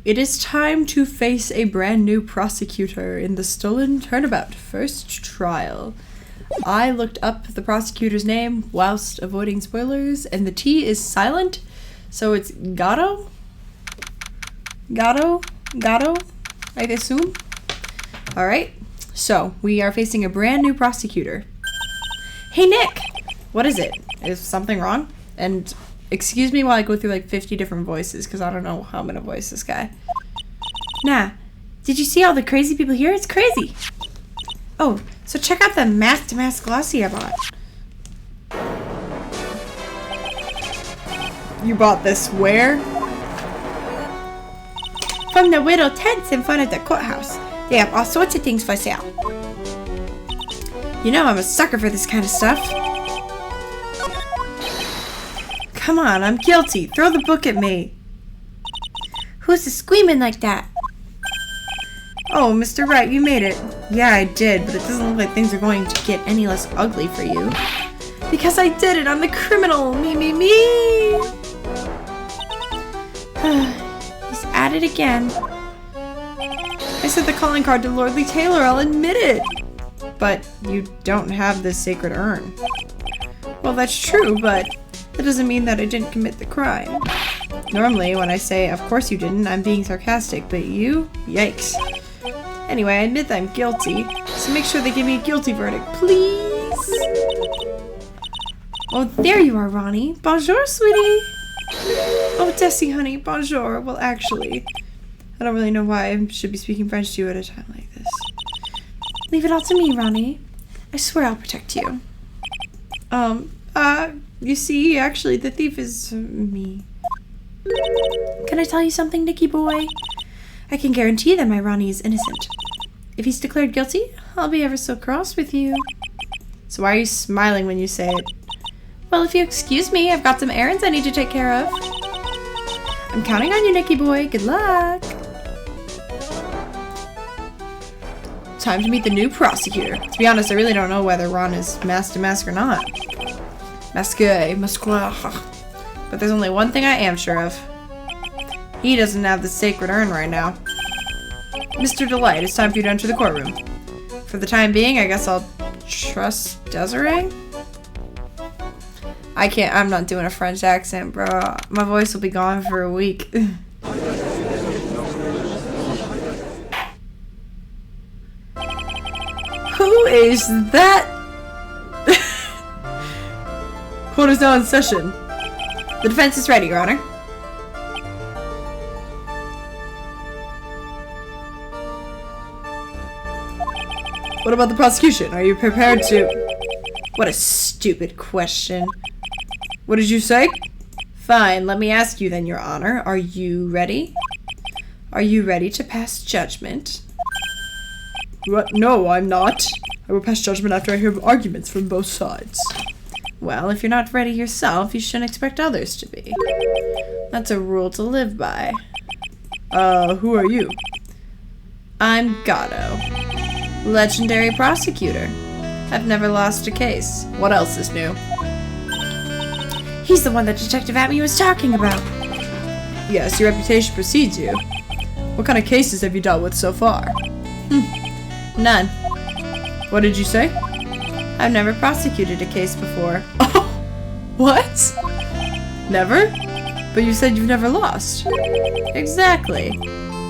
It is time to face a brand new prosecutor in the stolen Turnabout first trial. I looked up the prosecutor's name whilst avoiding spoilers, and the T is silent, so it's Gatto? Gatto, I assume? Alright, so we are facing a brand new prosecutor. Hey Nick! What is it? Is something wrong? And excuse me while I go through like 50 different voices, because I don't know how I'm gonna voice this guy. Nah, did you see all the crazy people here? It's crazy! Oh, so check out the mask-to-mask glossy I bought. You bought this where? From the widow tents in front of the courthouse. They have all sorts of things for sale. You know I'm a sucker for this kind of stuff. Come on, I'm guilty. Throw the book at me. Who's screaming like that? Oh, Mr. Wright, you made it. Yeah, I did, but it doesn't look like things are going to get any less ugly for you. Because I did it, I'm the criminal. Me. He's at it again. I sent the calling card to Lordly Taylor, I'll admit it. But you don't have the sacred urn. Well, that's true, but that doesn't mean that I didn't commit the crime. Normally, when I say, of course you didn't, I'm being sarcastic, but you? Yikes. Anyway, I admit that I'm guilty, so make sure they give me a guilty verdict, please. Oh, there you are, Ronnie. Bonjour, sweetie. Oh, Tessie, honey, bonjour. Well, actually, I don't really know why I should be speaking French to you at a time like this. Leave it all to me, Ronnie. I swear I'll protect you. You see, actually, the thief is me. Can I tell you something, Nicky boy? I can guarantee that my Ronnie is innocent. If he's declared guilty, I'll be ever so cross with you. So why are you smiling when you say it? Well, if you excuse me, I've got some errands I need to take care of. I'm counting on you, Nicky boy. Good luck. Time to meet the new prosecutor. To be honest, I really don't know whether Ron is mask-to-mask or not. Masque. But there's only one thing I am sure of. He doesn't have the sacred urn right now. Mr. Delight, it's time for you to enter the courtroom. For the time being, I guess I'll trust Desiree? I'm not doing a French accent, bro. My voice will be gone for a week. Who is that? Court is now in session. The defense is ready, Your Honor. What about the prosecution? Are you prepared to... What a stupid question. What did you say? Fine, let me ask you then, Your Honor. Are you ready? Are you ready to pass judgment? What? No, I'm not. I will pass judgment after I hear arguments from both sides. Well, if you're not ready yourself, you shouldn't expect others to be. That's a rule to live by. Who are you? I'm Gatto. Legendary prosecutor. I've never lost a case. What else is new? He's the one that Detective Atme was talking about. Yes, your reputation precedes you. What kind of cases have you dealt with so far? None. What did you say? I've never prosecuted a case before. Oh, what? Never? But you said you've never lost. Exactly.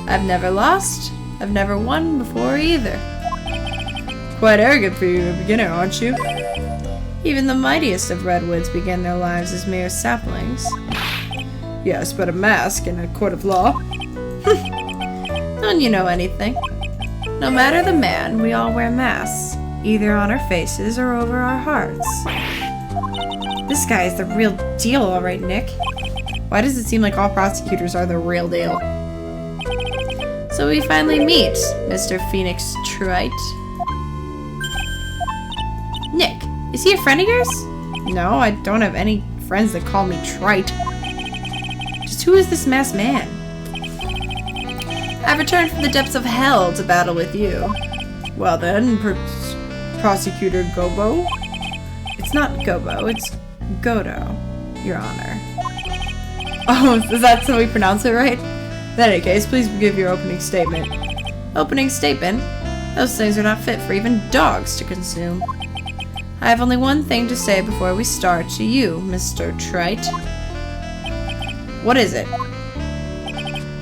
I've never lost. I've never won before either. Quite arrogant for you, a beginner, aren't you? Even the mightiest of redwoods began their lives as mere saplings. Yes, but a mask in a court of law? Don't you know anything? No matter the man, we all wear masks, either on our faces or over our hearts. This guy is the real deal, alright, Nick. Why does it seem like all prosecutors are the real deal? So we finally meet, Mr. Phoenix Trite. Nick, is he a friend of yours? No, I don't have any friends that call me Trite. Just who is this masked man? I've returned from the depths of hell to battle with you. Well then, Prosecutor Gobo? It's not Gobo, it's Godo, Your Honor. Oh, is that so we pronounce it right? In any case, please give your opening statement. Opening statement? Those things are not fit for even dogs to consume. I have only one thing to say before we start to you, Mr. Trite. What is it?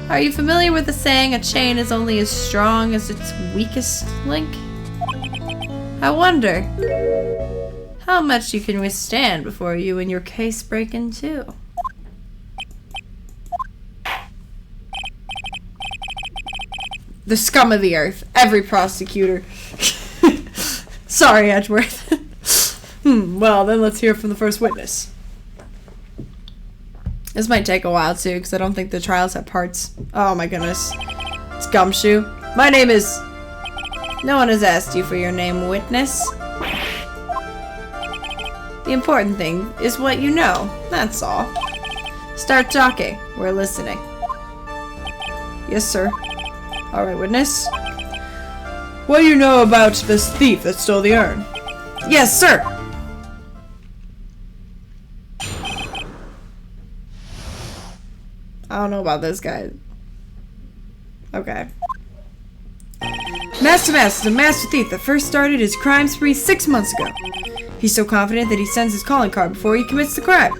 Are you familiar with the saying, a chain is only as strong as its weakest link? I wonder how much you can withstand before you and your case break in two. The scum of the earth. Every prosecutor. Sorry, Edgeworth. Well, then let's hear from the first witness. This might take a while, too, because I don't think the trials have parts. Oh, my goodness. It's Gumshoe. My name is... No one has asked you for your name, witness. The important thing is what you know. That's all. Start talking. We're listening. Yes, sir. Alright, witness. What do you know about this thief that stole the urn? Yes, sir! I don't know about this guy. Okay. Master Mask is a master thief that first started his crime spree 6 months ago. He's so confident that he sends his calling card before he commits the crime.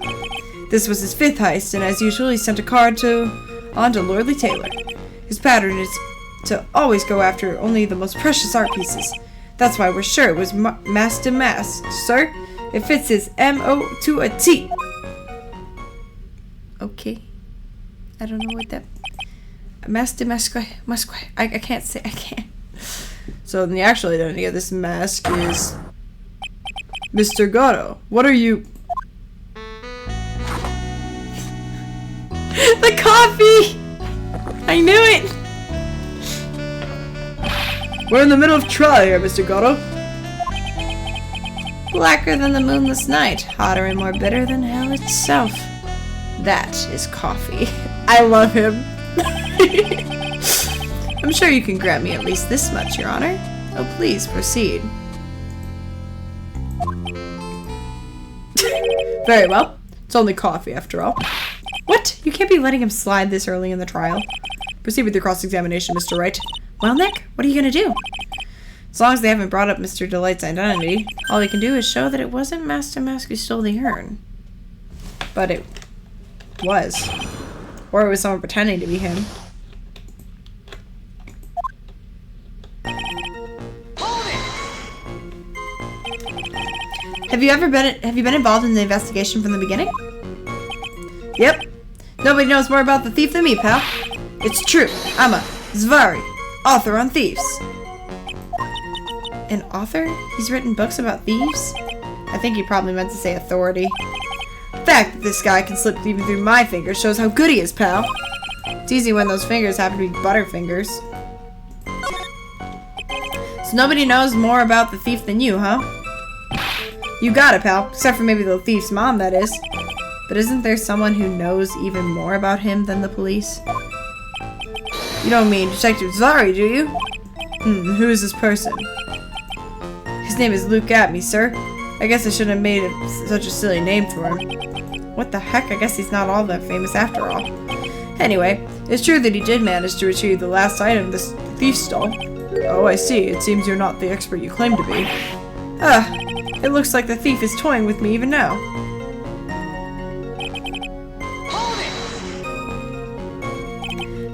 This was his 5th heist, and as usual, he sent a card on to Lordly Taylor. His pattern is to always go after only the most precious art pieces. That's why we're sure it was Master Mask, sir. It fits his M.O. to a T. Okay. I don't know what that... Master Mask... I can't say... I can't. So the actual identity of this mask is... Mr. Gatto. What are you... The coffee! I knew it! We're in the middle of trial here, Mr. Gatto. Blacker than the moonless night, hotter and more bitter than hell itself. That is coffee. I love him. I'm sure you can grant me at least this much, Your Honor. Oh, please proceed. Very well. It's only coffee, after all. What? You can't be letting him slide this early in the trial. Proceed with your cross-examination, Mr. Wright. Well, Nick, what are you gonna do? As long as they haven't brought up Mr. Delight's identity, all he can do is show that it wasn't Master Mask who stole the urn. But it was. Or it was someone pretending to be him. Have you been involved in the investigation from the beginning? Yep. Nobody knows more about the thief than me, pal. It's true. I'm a Zvari, author on thieves. An author? He's written books about thieves? I think he probably meant to say authority. The fact that this guy can slip even through my fingers shows how good he is, pal. It's easy when those fingers happen to be butterfingers. So nobody knows more about the thief than you, huh? You got it, pal. Except for maybe the thief's mom, that is. But isn't there someone who knows even more about him than the police? You don't mean Detective Zari, do you? Who is this person? His name is Luke Atme, sir. I guess I shouldn't have made it such a silly name for him. What the heck? I guess he's not all that famous after all. Anyway, it's true that he did manage to retrieve the last item this thief stole. Oh, I see. It seems you're not the expert you claim to be. It looks like the thief is toying with me even now.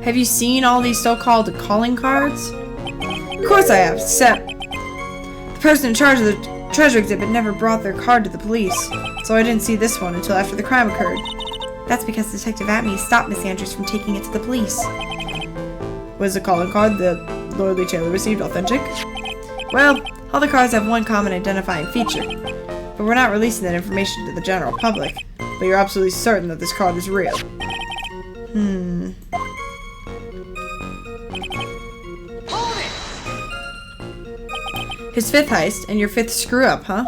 Have you seen all these so-called calling cards? Of course I have, except the person in charge of the treasure exhibit never brought their card to the police, so I didn't see this one until after the crime occurred. That's because Detective Atme stopped Miss Andrews from taking it to the police. Was the calling card that Lordly Taylor received authentic? Well, all the cards have one common identifying feature, but we're not releasing that information to the general public. But you're absolutely certain that this card is real. His 5th heist, and your 5th screw-up, huh?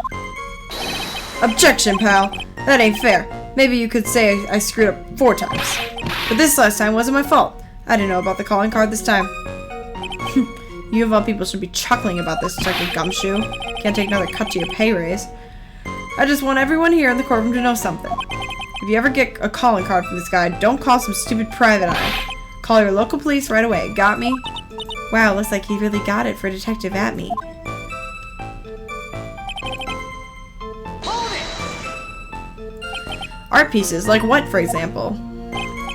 Objection, pal! That ain't fair. Maybe you could say I screwed up 4 times. But this last time wasn't my fault. I didn't know about the calling card this time. You of all people should be chuckling about this, Detective Gumshoe. Can't take another cut to your pay raise. I just want everyone here in the courtroom to know something. If you ever get a calling card from this guy, don't call some stupid private eye. Call your local police right away. Got me? Wow, looks like he really got it for Detective Atme. Art pieces, like what, for example?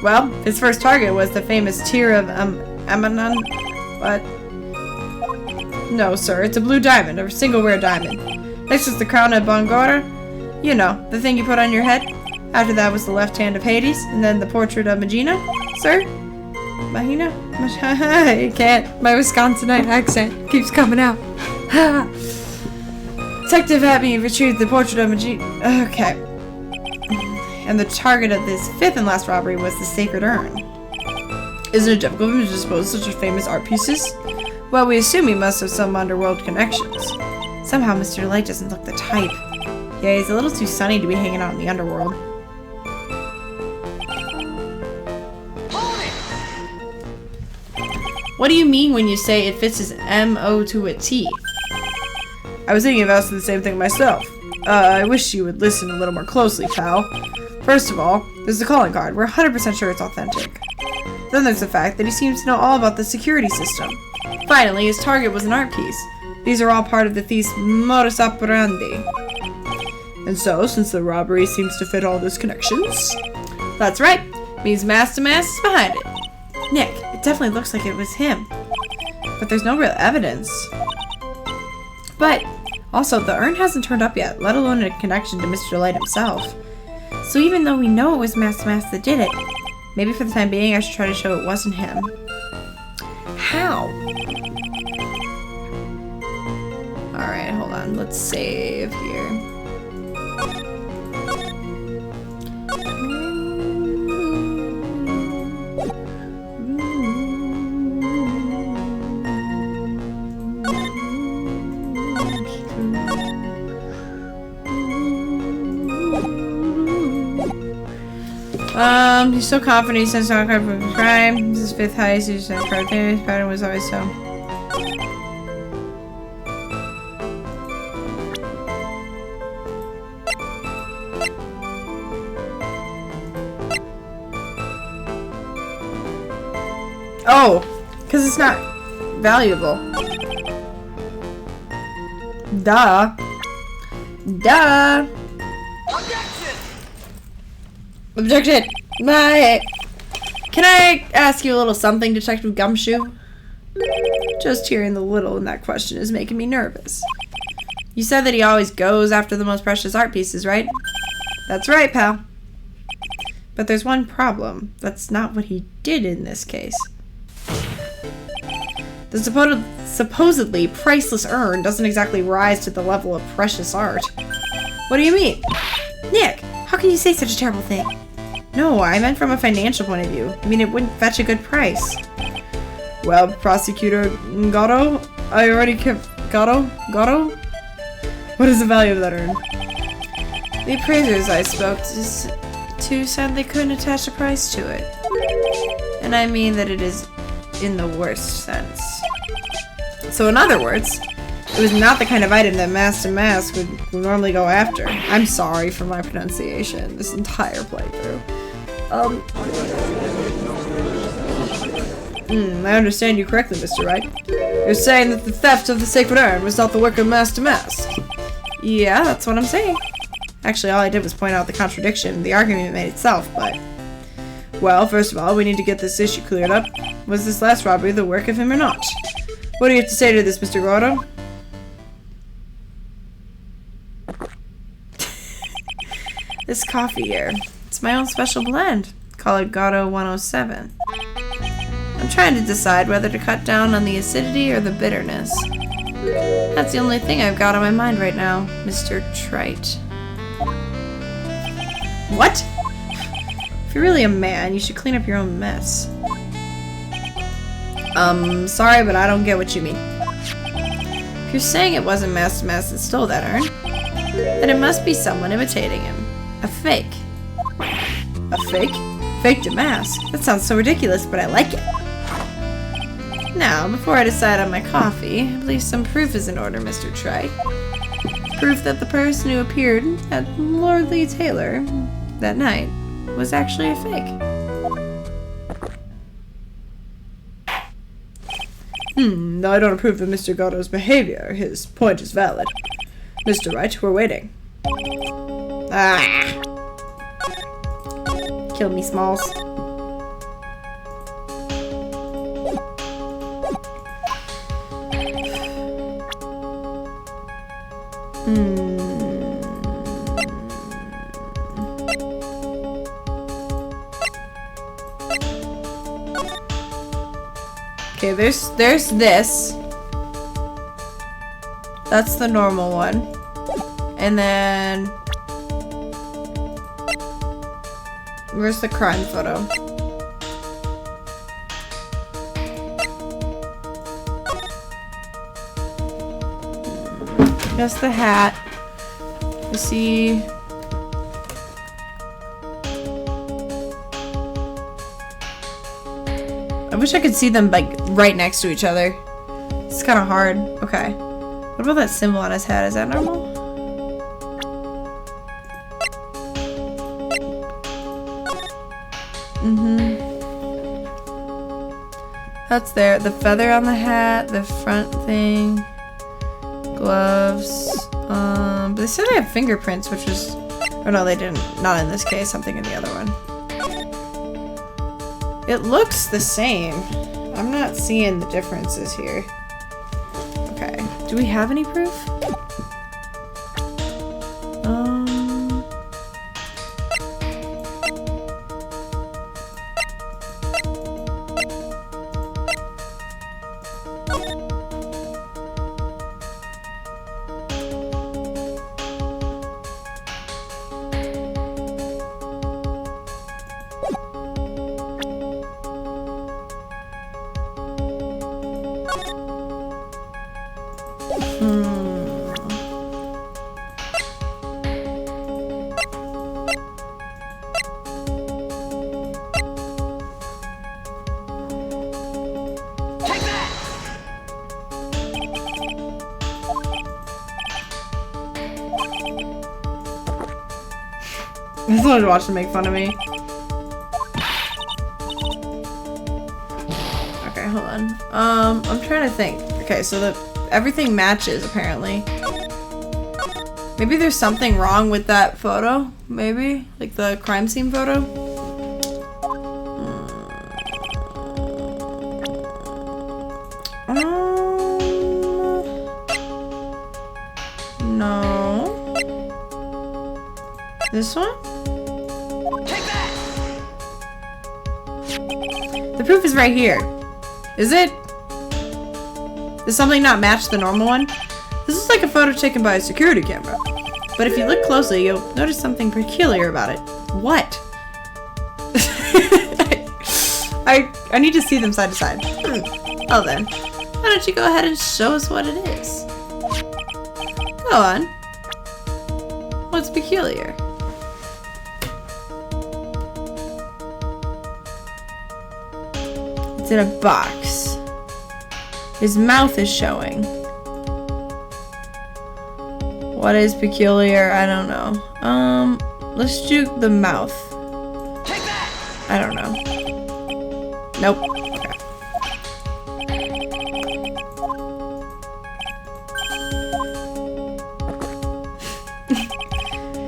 Well, his first target was the famous Tear of Amanon. What? No, sir, it's a blue diamond, a single rare diamond. Next was the crown of Bongora. You know, the thing you put on your head. After that was the left hand of Hades, and then the portrait of Magina. Sir? Mahina? I can't. My Wisconsinite accent keeps coming out. Detective Atme retrieved the portrait of Magina. Okay. And the target of this fifth and last robbery was the sacred urn. Isn't it difficult to dispose of such famous art pieces? Well, we assume he must have some underworld connections. Somehow Mr. Light doesn't look the type. Yeah, he's a little too sunny to be hanging out in the underworld. What do you mean when you say it fits his M.O. to a T? I was thinking of asking the same thing myself. I wish you would listen a little more closely, pal. First of all, there's the calling card. We're 100% sure it's authentic. Then there's the fact that he seems to know all about the security system. Finally, his target was an art piece. These are all part of the thief's modus operandi. And so, since the robbery seems to fit all those connections... That's right. Means Master Mass is behind it. Nick, it definitely looks like it was him. But there's no real evidence. But, also, the urn hasn't turned up yet, let alone a connection to Mr. Light himself. So even though we know it was Master Mass that did it, maybe for the time being I should try to show it wasn't him. How? Alright, hold on. Let's save here. He's so confident he sends out a card for his crime. This is his fifth highest use of card there. His pattern was always so. Oh, because it's not valuable. Duh. Duh. Objection! My... Can I ask you a little something, Detective Gumshoe? Just hearing the little in that question is making me nervous. You said that he always goes after the most precious art pieces, right? That's right, pal. But there's one problem. That's not what he did in this case. The supposedly priceless urn doesn't exactly rise to the level of precious art. What do you mean? Nick, how can you say such a terrible thing? No, I meant from a financial point of view. I mean, it wouldn't fetch a good price. Well, Prosecutor Gatto, I already kept... Gatto? What is the value of that urn? The appraisers I spoke to said they couldn't attach a price to it. And I mean that it is in the worst sense. So in other words, it was not the kind of item that Master Mask would normally go after. I'm sorry for my pronunciation this entire playthrough. I understand you correctly, Mr. Wright. You're saying that the theft of the sacred urn was not the work of Master Mask. Yeah, that's what I'm saying. Actually, all I did was point out the contradiction. The argument made itself, but... Well, first of all, we need to get this issue cleared up. Was this last robbery the work of him or not? What do you have to say to this, Mr. Gordo? This coffee here. It's my own special blend. Call it Gato 107. I'm trying to decide whether to cut down on the acidity or the bitterness. That's the only thing I've got on my mind right now, Mr. Trite. What? If you're really a man, you should clean up your own mess. Sorry, but I don't get what you mean. If you're saying it wasn't Master Mask that stole that urn, then it must be someone imitating him. A fake. A fake? Fake Damask? That sounds so ridiculous, but I like it. Now, before I decide on my coffee, I believe some proof is in order, Mr. Trite. Proof that the person who appeared at Lordly Taylor that night was actually a fake. No, I don't approve of Mr. Gatto's behavior. His point is valid. Mr. Wright, we're waiting. Ah! Kill me, Smalls. Okay, there's this. That's the normal one. And then where's the crime photo? That's the hat. You see. I wish I could see them like right next to each other. It's kind of hard. Okay. What about that symbol on his hat? Is that normal? That's there. The feather on the hat, the front thing, gloves. But they said they have fingerprints, which was, or no, they didn't. Not in this case. Something in the other one. It looks the same. I'm not seeing the differences here. Okay. Do we have any proof? I just wanted to watch them make fun of me. Okay, hold on. I'm trying to think. Okay, so everything matches apparently. Maybe there's something wrong with that photo. Maybe like the crime scene photo. No. This one? The proof is right here. Is it? Does something not match the normal one? This is like a photo taken by a security camera. But if you look closely, you'll notice something peculiar about it. What? I need to see them side to side. Oh then. Why don't you go ahead and show us what it is? Go on. What's peculiar? It's in a box. His mouth is showing. What is peculiar? I don't know. Let's do the mouth. I don't know. Nope. Okay.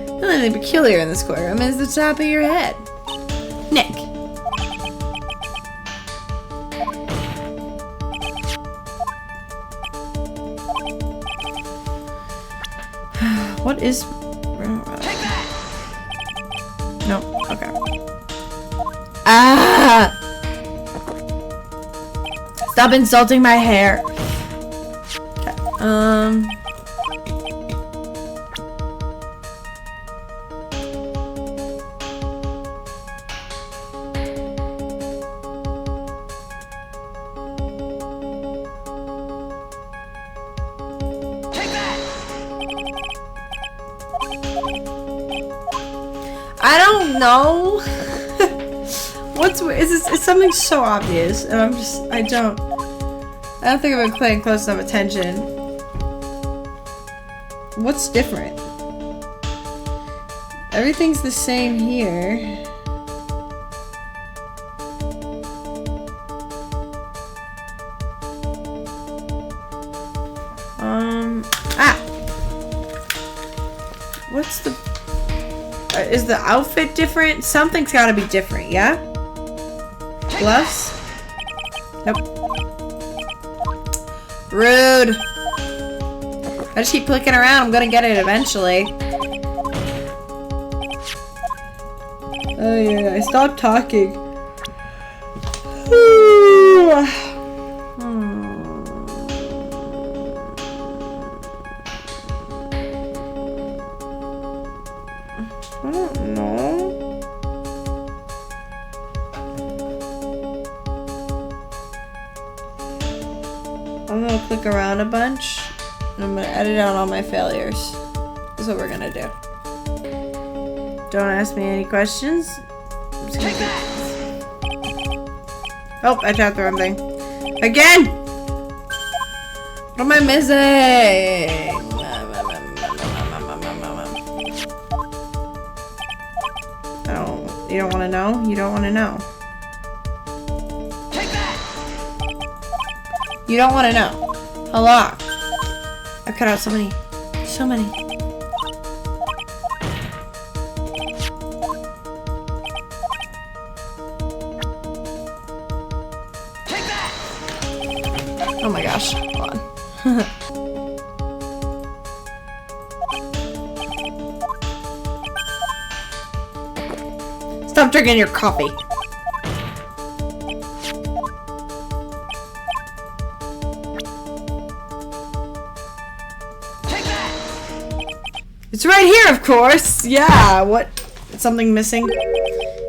The only thing peculiar in this aquarium is the top of your head. Nick. What is... No, okay. Ah! Stop insulting my hair. Okay. I don't know. It's something so obvious, and I don't think I've been paying close enough attention. What's different? Everything's the same here. What's the... is the outfit different? Something's gotta be different, yeah? Gloves? Nope. Rude. I just keep clicking around. I'm gonna get it eventually. Oh yeah, I stopped talking. I don't know. I'm gonna click around a bunch and I'm gonna edit out all my failures. That's what we're gonna do. Don't ask me any questions. I'm just gonna oh, I tapped the wrong thing. Again! What am I missing? You don't want to know? You don't want to know. Take that! You don't want to know. Hello. I cut out so many. So many. Take that! Oh my gosh. Hold on. Stop drinking your coffee. Take that. It's right here, of course. Yeah, what? Something missing?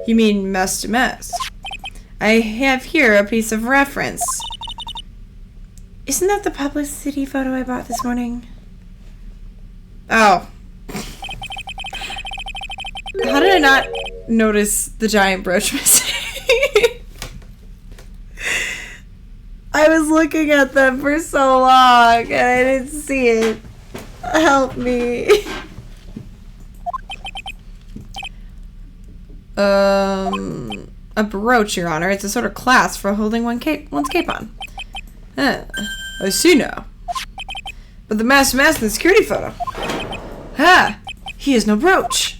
You mean mess to mess? I have here a piece of reference. Isn't that the publicity photo I bought this morning? Oh. How did I not notice the giant brooch missing? I was looking at them for so long and I didn't see it. Help me. A brooch, Your Honor. It's a sort of class for holding one's cape on. Huh. I see now. But the masked in the security photo. Ha! He has no brooch.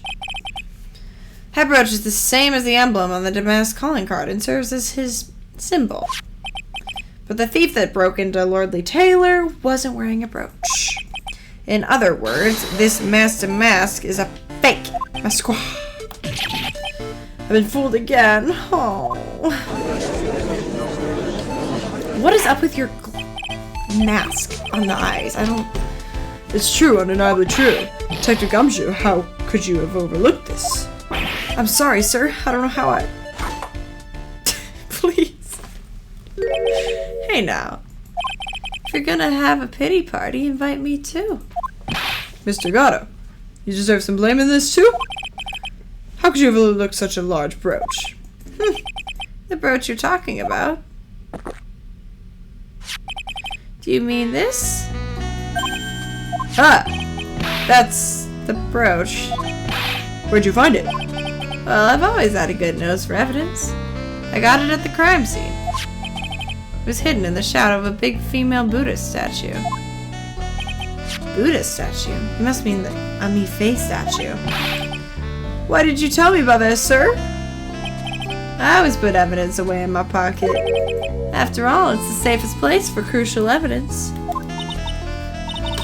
That brooch is the same as the emblem on the Damask calling card and serves as his symbol. But the thief that broke into Lordly Taylor wasn't wearing a brooch. In other words, this mask is a fake masquerade. I've been fooled again. Oh. What is up with your mask on the eyes? I don't... It's true, undeniably true. Detective Gumshoe, how could you have overlooked this? I'm sorry, sir. I don't know how I... Please. Hey now. If you're gonna have a pity party, invite me too. Mr. Gatto, you deserve some blame in this too? How could you have overlooked such a large brooch? The brooch you're talking about? Do you mean this? Ah! That's the brooch. Where'd you find it? Well, I've always had a good nose for evidence. I got it at the crime scene. It was hidden in the shadow of a big female Buddhist statue. Buddhist statue? You must mean the Amife statue. Why did you tell me about this, sir? I always put evidence away in my pocket. After all, it's the safest place for crucial evidence.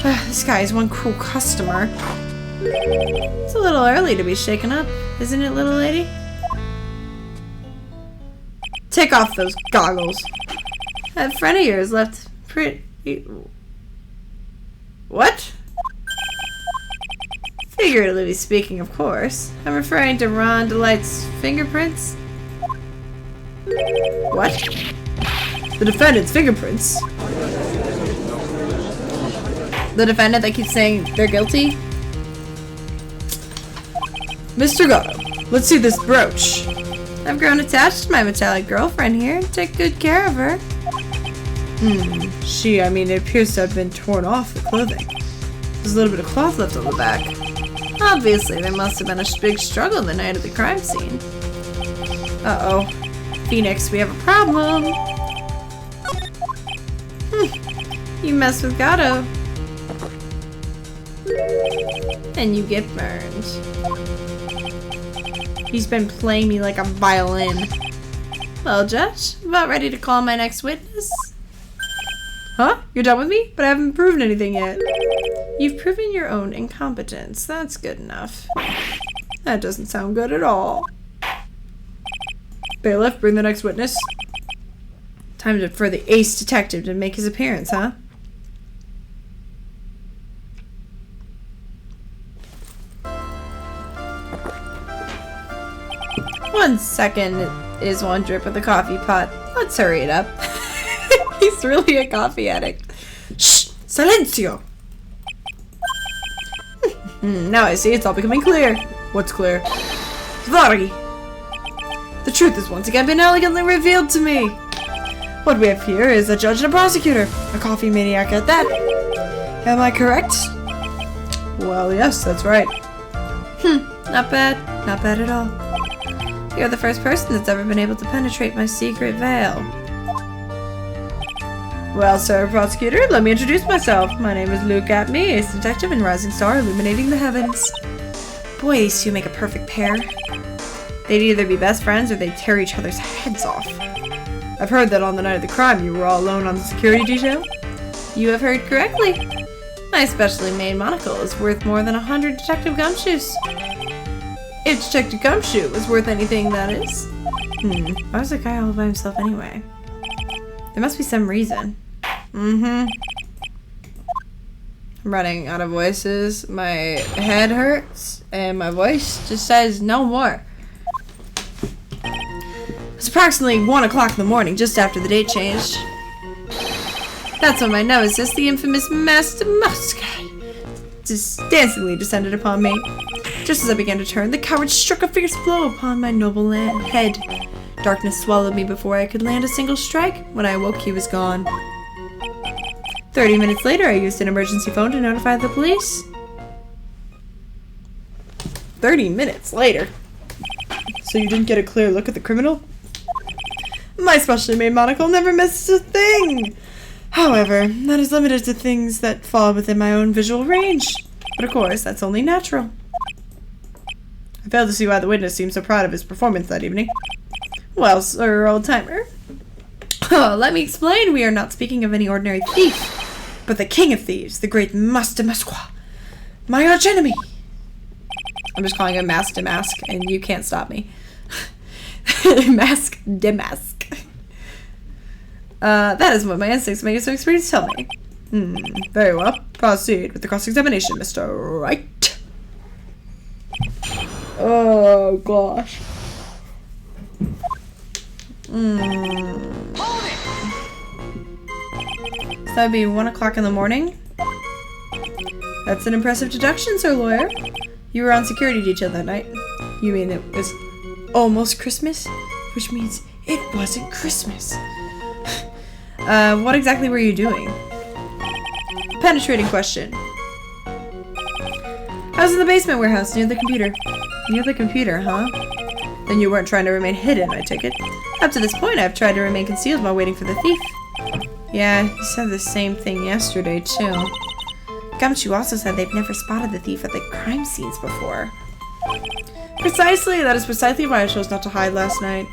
This guy is one cruel customer. It's a little early to be shaken up, isn't it, little lady? Take off those goggles. That friend of yours left pretty... What? Figuratively speaking, of course. I'm referring to Ron Delight's fingerprints. What? The defendant's fingerprints? The defendant that keeps saying they're guilty? Mr. Gatto, let's see this brooch. I've grown attached to my metallic girlfriend here. Take good care of her. I mean, it appears to have been torn off the clothing. There's a little bit of cloth left on the back. Obviously, there must have been a big struggle the night of the crime scene. Uh-oh. Phoenix, we have a problem. You messed with Gatto. And you get burned. He's been playing me like a violin. Well, Judge, about ready to call my next witness? Huh? You're done with me? But I haven't proven anything yet. You've proven your own incompetence. That's good enough. That doesn't sound good at all. Bailiff, bring the next witness. Time for the ace detective to make his appearance, huh? One second is one drip of the coffee pot. Let's hurry it up. He's really a coffee addict. Shh! Silencio! Now I see it's all becoming clear. What's clear? Sorry! The truth has once again been elegantly revealed to me. What we have here is a judge and a prosecutor. A coffee maniac at that. Am I correct? Well, yes, that's right. Not bad. Not bad at all. You're the first person that's ever been able to penetrate my secret veil. Well, sir, prosecutor, let me introduce myself. My name is Luke Atme, ace detective and rising star illuminating the heavens. Boy, these two make a perfect pair. They'd either be best friends or they'd tear each other's heads off. I've heard that on the night of the crime you were all alone on the security detail. You have heard correctly. My specially made monocle is worth more than 100 Detective Gumshoes. If Detective Gumshoe was worth anything, that is. Why was the guy all by himself anyway? There must be some reason. I'm running out of voices. My head hurts, and my voice just says no more. It's approximately 1 o'clock in the morning, just after the date changed. That's when my nemesis, the infamous Master Muskai, just dancingly descended upon me. Just as I began to turn, the coward struck a fierce blow upon my noble head. Darkness swallowed me before I could land a single strike. When I awoke, he was gone. 30 minutes later, I used an emergency phone to notify the police. 30 minutes later? So you didn't get a clear look at the criminal? My specially made monocle never misses a thing! However, that is limited to things that fall within my own visual range. But of course, that's only natural. I fail to see why the witness seems so proud of his performance that evening. Well, sir, old-timer. Let me explain. We are not speaking of any ordinary thief, but the king of thieves, the great Master Musqua, my archenemy. I'm just calling him Mask Damask, and you can't stop me. Mask Damask. That is what my instincts make so experienced tell me. Very well. Proceed with the cross-examination, Mr. Wright. Oh, gosh. So that'd be 1 o'clock in the morning? That's an impressive deduction, sir lawyer. You were on security detail that night. You mean it was almost Christmas? Which means it wasn't Christmas. What exactly were you doing? Penetrating question. I was in the basement warehouse near the computer. Near the computer, huh? Then you weren't trying to remain hidden, I take it. Up to this point, I've tried to remain concealed while waiting for the thief. Yeah, you said the same thing yesterday, too. Gumshoe also said they've never spotted the thief at the crime scenes before. Precisely, that is precisely why I chose not to hide last night.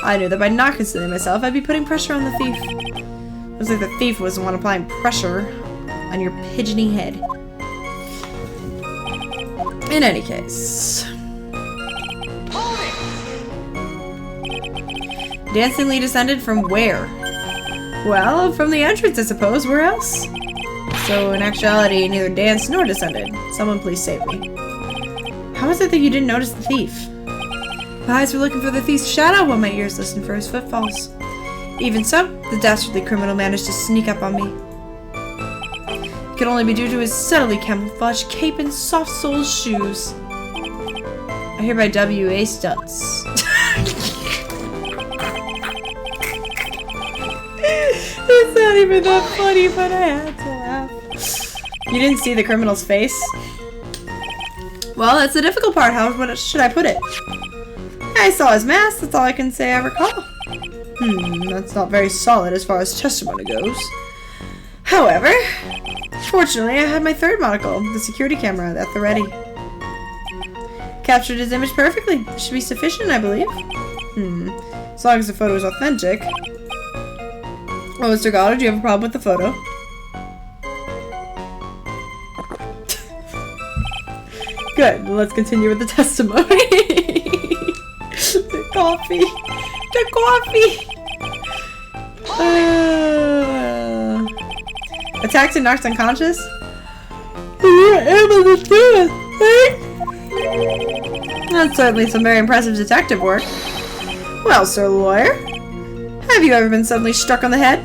I knew that by not concealing myself, I'd be putting pressure on the thief. It was like the thief was the one applying pressure on your pigeony head. In any case... Dancingly descended from where? Well, from the entrance, I suppose. Where else? So, in actuality, neither danced nor descended. Someone please save me. How is it that you didn't notice the thief? My eyes were looking for the thief's shadow while my ears listened for his footfalls. Even so, the dastardly criminal managed to sneak up on me. It could only be due to his subtly camouflaged cape and soft-soled shoes. I hereby W.A. stunts. It's not even that funny, but I had to laugh. You didn't see the criminal's face? Well, that's the difficult part. How should I put it? I saw his mask. That's all I can say I recall. That's not very solid as far as testimony goes. However, fortunately, I had my third monocle, the security camera, at the ready. Captured his image perfectly. This should be sufficient, I believe. As long as the photo is authentic. Oh, Mr. Goddard, do you have a problem with the photo? Good. Well, let's continue with the testimony. The coffee. The coffee. Attacked and knocked unconscious? You were able to do it. That's certainly some very impressive detective work. Well, sir lawyer, have you ever been suddenly struck on the head?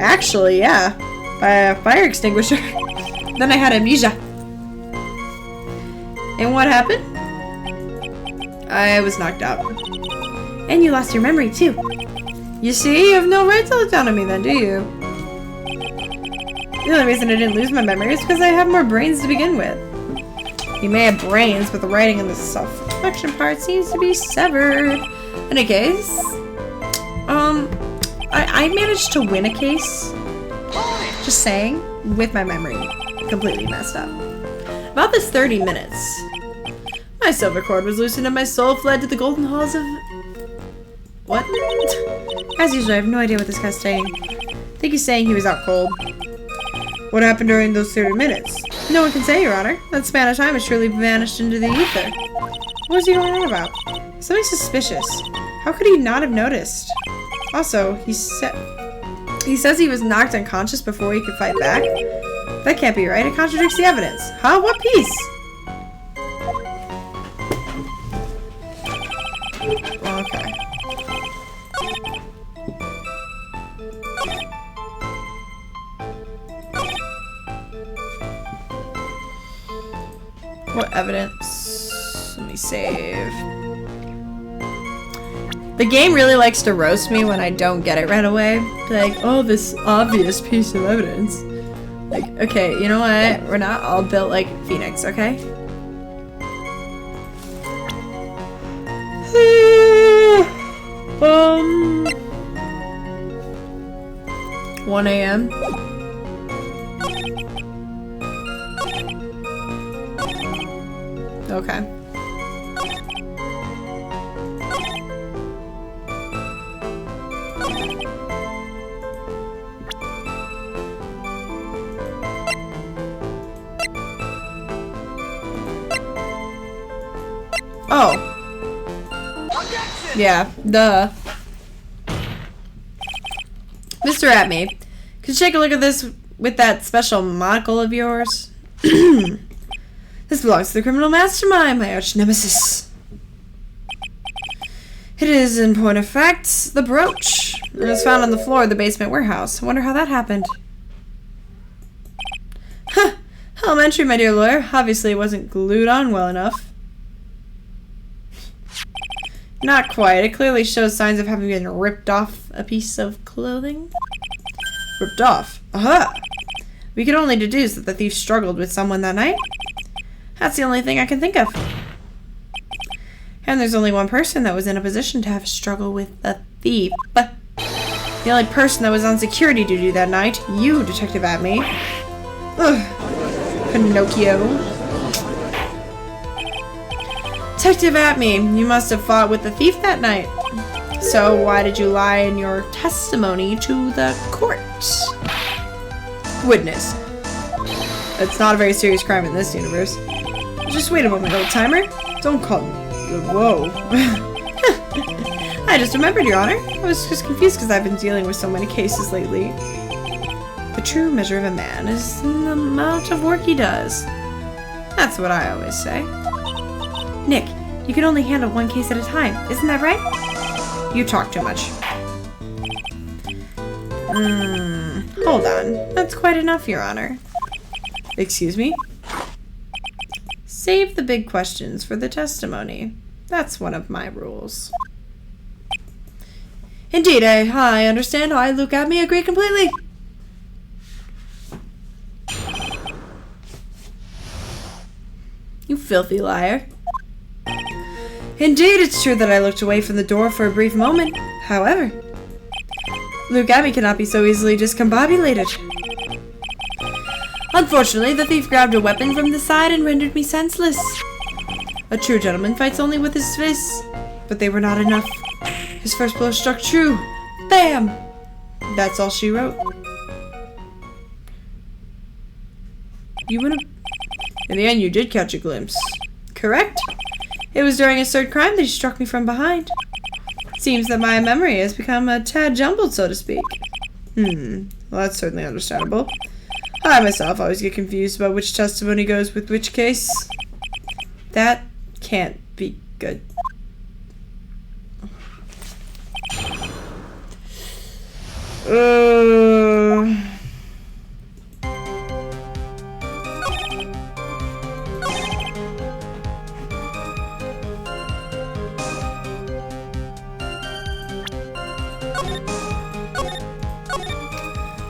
Actually, yeah. By a fire extinguisher. Then I had amnesia. And what happened? I was knocked out. And you lost your memory, too. You see, you have no right to look down on me then, do you? The only reason I didn't lose my memory is because I have more brains to begin with. You may have brains, but the writing and the self-reflection part seems to be severed. In any case, I managed to win a case. Just saying, with my memory completely messed up. About this 30 minutes, my silver cord was loosened and my soul fled to the golden halls of... What? As usual, I have no idea what this guy's saying. I think he's saying he was out cold. What happened during those 30 minutes? No one can say, Your Honor. That span of time has surely vanished into the ether. What was he going on about? Something suspicious. How could he not have noticed? Also, he says he was knocked unconscious before he could fight back. That can't be right. It contradicts the evidence. Huh? What piece? Okay. What evidence? Let me save. The game really likes to roast me when I don't get it right away. Like, oh, this obvious piece of evidence. Like, okay, you know what? We're not all built like Phoenix, okay? 1 a.m. Okay. Oh. Yeah, duh. Mr. Atme, could you take a look at this with that special monocle of yours? This belongs to the criminal mastermind, my arch nemesis. It is, in point of fact, the brooch. It was found on the floor of the basement warehouse. I wonder how that happened. Huh. Elementary, my dear lawyer. Obviously, it wasn't glued on well enough. Not quite. It clearly shows signs of having been ripped off a piece of clothing. Ripped off? Aha! We can only deduce that the thief struggled with someone that night. That's the only thing I can think of. And there's only one person that was in a position to have a struggle with a thief. The only person that was on security duty that night. You, Detective Atme. Ugh. Pinocchio. Detective Atme, you must have fought with the thief that night. So why did you lie in your testimony to the court? Witness. It's not a very serious crime in this universe. Just wait a moment, old timer. Don't call me. Whoa. I just remembered, Your Honor. I was just confused because I've been dealing with so many cases lately. The true measure of a man is the amount of work he does. That's what I always say. Nick, you can only handle one case at a time, isn't that right? You talk too much. Hold on. That's quite enough, Your Honor. Excuse me? Save the big questions for the testimony. That's one of my rules. Indeed, I understand. I look at me, agree completely. You filthy liar. Indeed, it's true that I looked away from the door for a brief moment. However, Lugami cannot be so easily discombobulated. Unfortunately, the thief grabbed a weapon from the side and rendered me senseless. A true gentleman fights only with his fists, but they were not enough. His first blow struck true. Bam! That's all she wrote. You would have... In the end, you did catch a glimpse. Correct? It was during his third crime that he struck me from behind. Seems that my memory has become a tad jumbled, so to speak. Well, that's certainly understandable. I myself always get confused about which testimony goes with which case. That can't be good.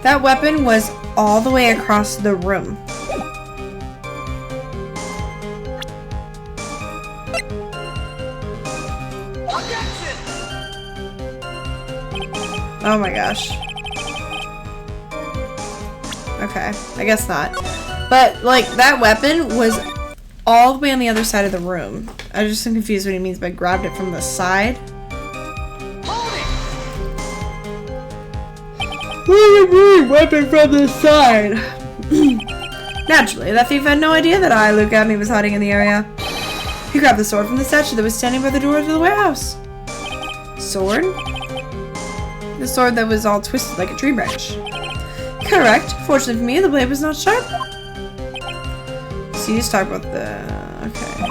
That weapon was all the way across the room. Oh my gosh. Okay, I guess not. But, like, that weapon was all the way on the other side of the room. I just am confused what he means by grabbed it from the side. What do you mean, weapon from the side? Naturally, that thief had no idea that I, Lugami, was hiding in the area. He grabbed the sword from the statue that was standing by the door to the warehouse. Sword? The sword that was all twisted like a tree branch. Correct. Fortunately for me, the blade was not sharp. So you just talk about the... Okay.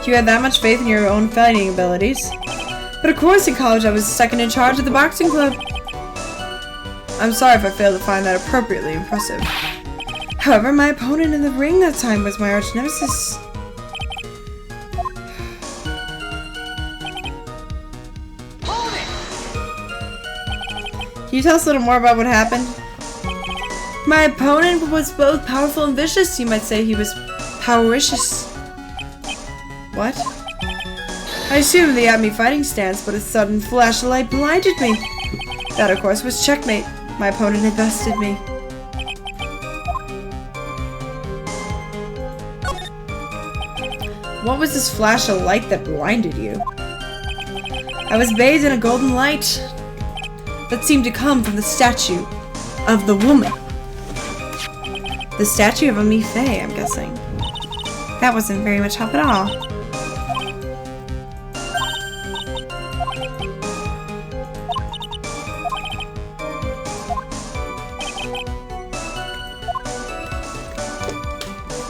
You had that much faith in your own fighting abilities. But of course in college I was second in charge of the boxing club. I'm sorry if I failed to find that appropriately impressive. However, my opponent in the ring that time was my arch nemesis. Can you tell us a little more about what happened? My opponent was both powerful and vicious. You might say he was powericious. What? I assumed they had me fighting stance, but a sudden flash of light blinded me. That, of course, was checkmate. My opponent had bested me. What was this flash of light that blinded you? I was bathed in a golden light that seemed to come from the statue of the woman. The statue of a Mi-Fei, I'm guessing. That wasn't very much help at all.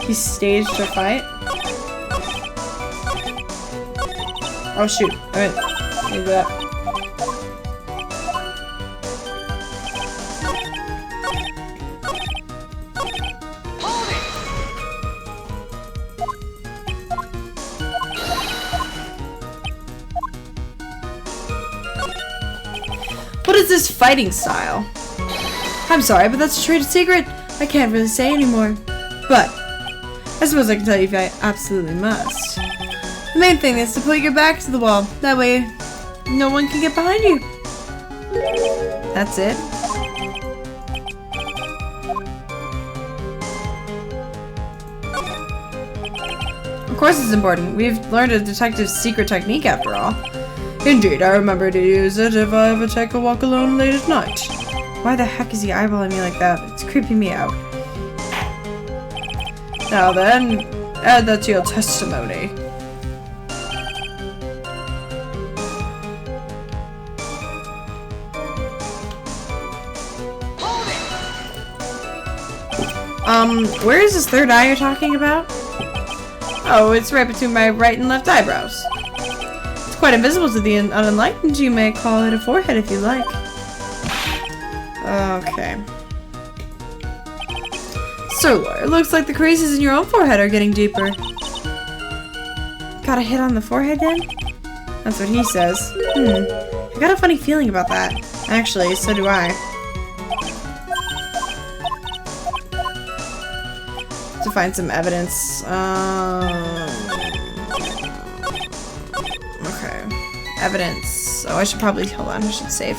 He staged a fight? Oh shoot, alright. Do that. What is this fighting style? I'm sorry, but that's a trade secret. I can't really say anymore. But I suppose I can tell you if I absolutely must. The main thing is to put your back to the wall. That way, no one can get behind you. That's it. Of course it's important. We've learned a detective's secret technique after all. Indeed, I remember to use it if I ever take a walk alone late at night. Why the heck is he eyeballing me like that? It's creeping me out. Now then, add that to your testimony. Where is this third eye you're talking about? Oh, it's right between my right and left eyebrows. It's quite invisible to the unenlightened. You may call it a forehead if you like. Okay. So, it looks like the creases in your own forehead are getting deeper. Got a hit on the forehead then? That's what he says. I got a funny feeling about that. Actually, so do I. It's a find some evidence. Okay. Evidence. Oh, I should probably, hold on, I should save.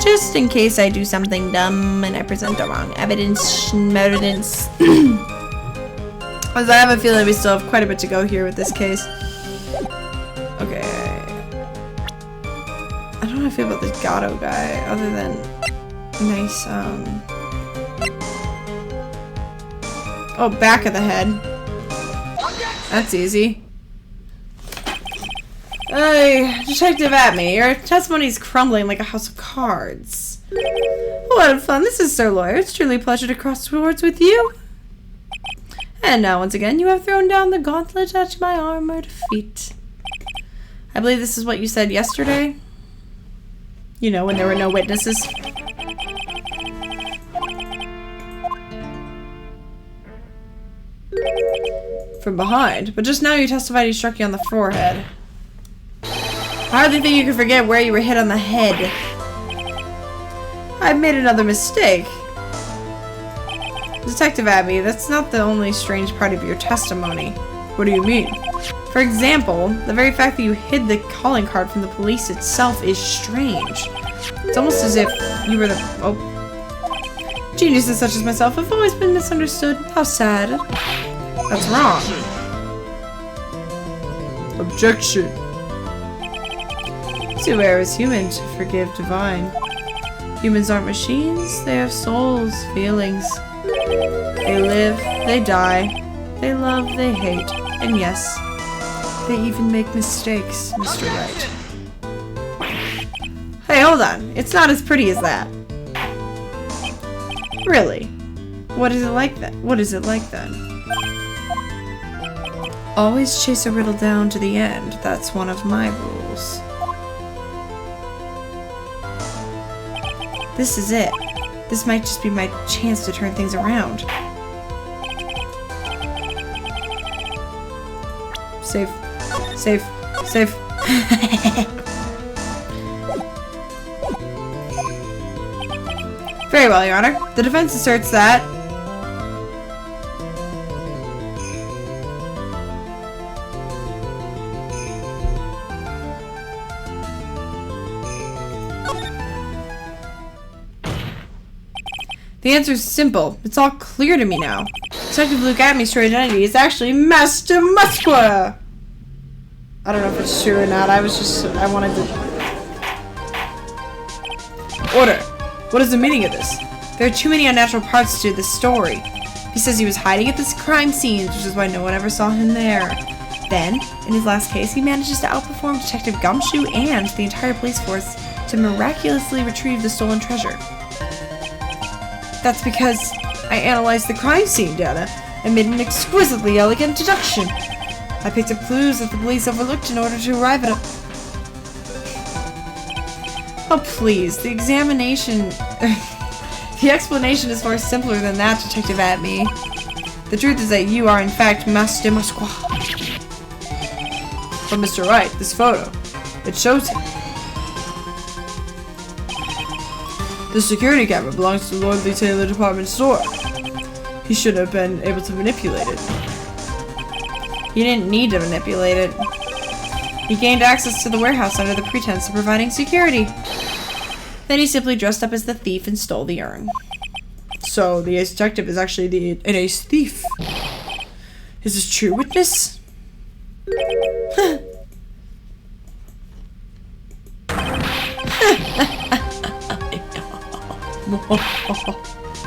Just in case I do something dumb and I present the wrong evidence. As I have a feeling we still have quite a bit to go here with this case. Okay. I don't know how I feel about this Gatto guy, other than nice, oh, back of the head. That's easy. Hey, Detective Atme, your testimony's crumbling like a house of cards. What fun. This is Sir Lawyer. It's truly a pleasure to cross swords with you. And now, once again, you have thrown down the gauntlet at my armored feet. I believe this is what you said yesterday. You know, when there were no witnesses. From behind, but just now you testified he struck you on the forehead. I hardly think you can forget where you were hit on the head. I've made another mistake. Detective Abby, that's not the only strange part of your testimony. What do you mean? For example, the very fact that you hid the calling card from the police itself is strange. It's almost as if you were the... Oh. Geniuses such as myself have always been misunderstood. How sad. That's wrong. Objection. To err is human, to forgive divine. Humans aren't machines, they have souls, feelings. They live, they die, they love, they hate, and yes, they even make mistakes, Mr. Wright. Hey, hold on. It's not as pretty as that. Really? What is it like that? What is it like then? Always chase a riddle down to the end. That's one of my rules. This is it. This might just be my chance to turn things around. Safe. Safe. Safe. Very well, Your Honor. The defense asserts that... The answer is simple. It's all clear to me now. Detective Luke Atme's true identity is actually Master Musqua! I don't know if it's true or not. I wanted to... Order! What is the meaning of this? There are too many unnatural parts to this story. He says he was hiding at this crime scene, which is why no one ever saw him there. Then, in his last case, he manages to outperform Detective Gumshoe and the entire police force to miraculously retrieve the stolen treasure. That's because I analyzed the crime scene data and made an exquisitely elegant deduction. I picked up clues that the police overlooked in order to arrive at a... Oh, please. The examination... The explanation is far simpler than that, Detective Atme. The truth is that you are, in fact, Master Musqua. But Mr. Wright, this photo, it shows him. The security camera belongs to Lord Lee Taylor department store. He should have been able to manipulate it. He didn't need to manipulate it. He gained access to the warehouse under the pretense of providing security. Then he simply dressed up as the thief and stole the urn. So, the ace detective is actually an ace thief. Is this true, witness?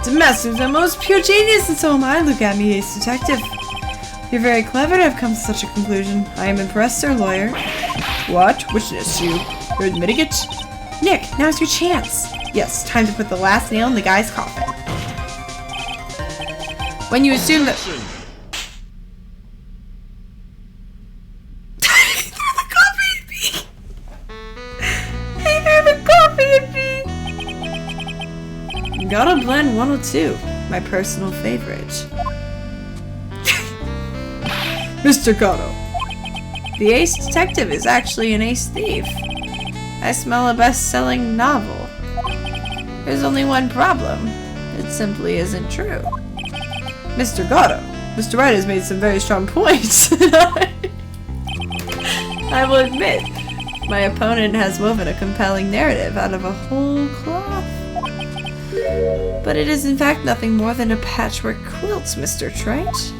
Domestic is the most pure genius, and so am I. Look at me, ace detective. You're very clever to have come to such a conclusion. I am impressed, sir lawyer. What? Witness, you're admitting it? Nick, now's your chance. Yes, time to put the last nail in the guy's coffin. When you assume that... Gotta Blend 102, my personal favorite. Mr. Gatto. The ace detective is actually an ace thief. I smell a best-selling novel. There's only one problem. It simply isn't true. Mr. Gatto, Mr. Wright has made some very strong points. I will admit, my opponent has woven a compelling narrative out of a whole cloth. But it is in fact nothing more than a patchwork quilt, Mr. Trite.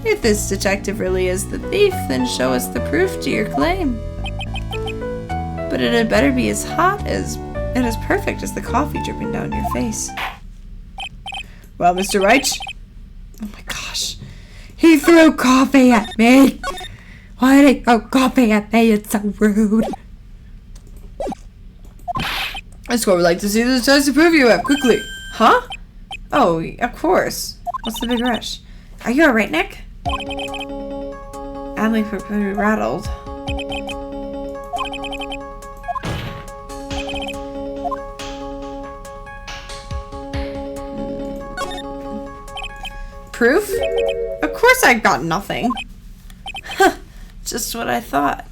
If this detective really is the thief, then show us the proof to your claim. But it had better be as hot and as perfect as the coffee dripping down your face. Well, Mr. Wright? Oh my gosh. He threw coffee at me! Why did he throw coffee at me? It's so rude. That's what we'd like to see the test to prove you have, quickly. Huh? Oh, of course. What's the big rush? Are you alright, Nick? I'm like pretty rattled. Proof? Of course I got nothing. Just what I thought.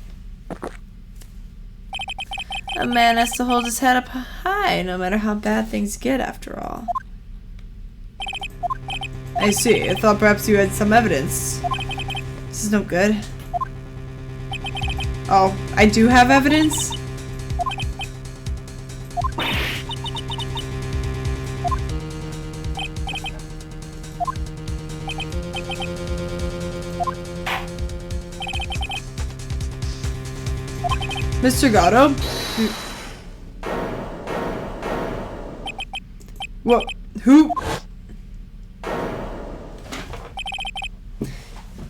A man has to hold his head up high, no matter how bad things get, after all. I see. I thought perhaps you had some evidence. This is no good. Oh, I do have evidence? Mr. Gatto? What? Who?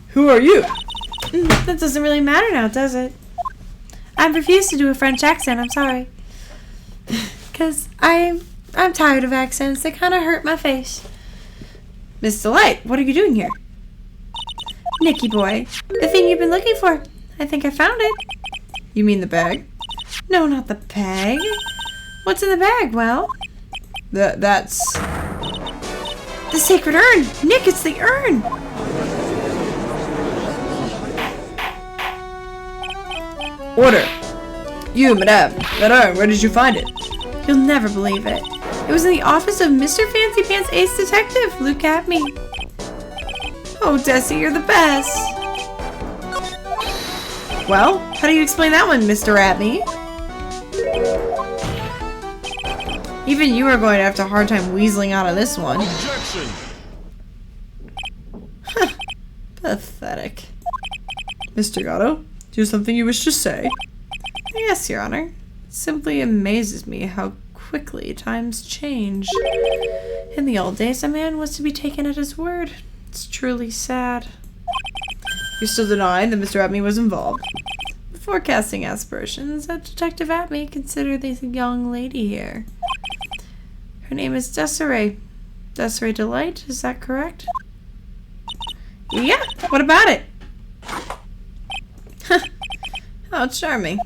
Who are you? That doesn't really matter now, does it? I refuse to do a French accent, I'm sorry. Because I'm tired of accents. They kind of hurt my face. Miss Delight, what are you doing here? Nicky boy, the thing you've been looking for. I think I found it. You mean the bag? No, not the bag. What's in the bag, Well? That's... the sacred urn! Nick, it's the urn! Order! You, madame, that urn, where did you find it? You'll never believe it. It was in the office of Mr. Fancy Pants Ace Detective. Look at me. Oh, Desi, you're the best. Well, how do you explain that one, Mr. Atney? Even you are going to have a hard time weaseling out of this one. Objection! Pathetic. Mr. Gatto, do you have something you wish to say? Yes, Your Honor. It simply amazes me how quickly times change. In the old days, a man was to be taken at his word. It's truly sad. You still deny that Mr. Atney was involved? Before casting aspersions, Detective Atney considered this young lady here. Her name is Desiree. Desiree Delight, is that correct? Yeah, what about it? How charming.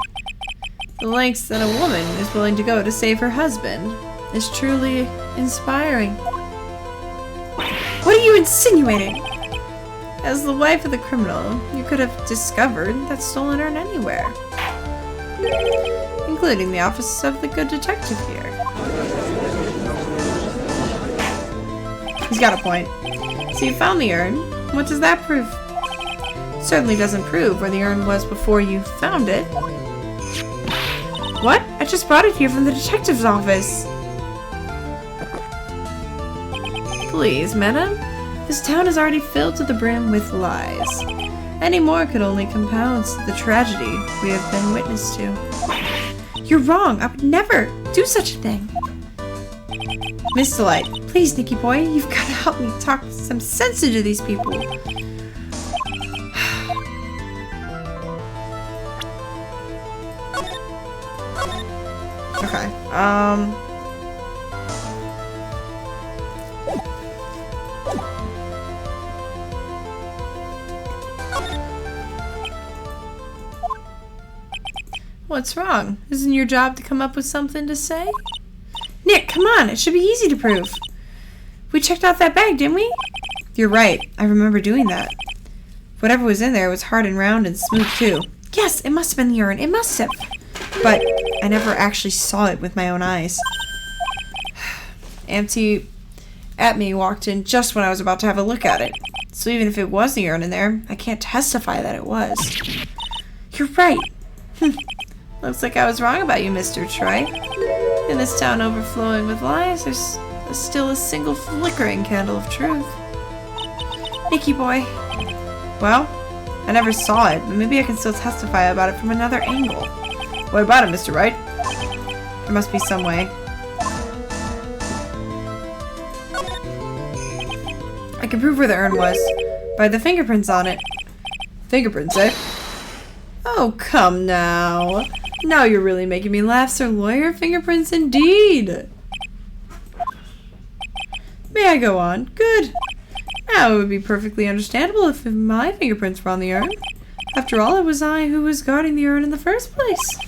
The lengths that a woman is willing to go to save her husband is truly inspiring. What are you insinuating? As the wife of the criminal, you could have discovered that stolen urn anywhere, including the office of the good detective here. He's got a point. So you found the urn. What does that prove? It certainly doesn't prove where the urn was before you found it. What? I just brought it here from the detective's office. Please, madam. This town is already filled to the brim with lies. Any more could only compound the tragedy we have been witness to. You're wrong. I would never do such a thing. Miss Delight, please, Nicky boy, you've got to help me talk some sense into these people. Okay, what's wrong? Isn't your job to come up with something to say? Nick, come on. It should be easy to prove. We checked out that bag, didn't we? You're right. I remember doing that. Whatever was in there was hard and round and smooth, too. Yes, it must have been the urn. It must have. But I never actually saw it with my own eyes. Empty Atme walked in just when I was about to have a look at it. So even if it was the urn in there, I can't testify that it was. You're right. Looks like I was wrong about you, Mr. Troy. In this town overflowing with lies, there's still a single flickering candle of truth. Nicky boy. Well, I never saw it, but maybe I can still testify about it from another angle. What about it, Mr. Wright? There must be some way. I can prove where the urn was by the fingerprints on it. Fingerprints, eh? Oh, come now. Now you're really making me laugh, Sir Lawyer. Fingerprints indeed. May I go on? Good. Now it would be perfectly understandable if my fingerprints were on the urn. After all, it was I who was guarding the urn in the first place.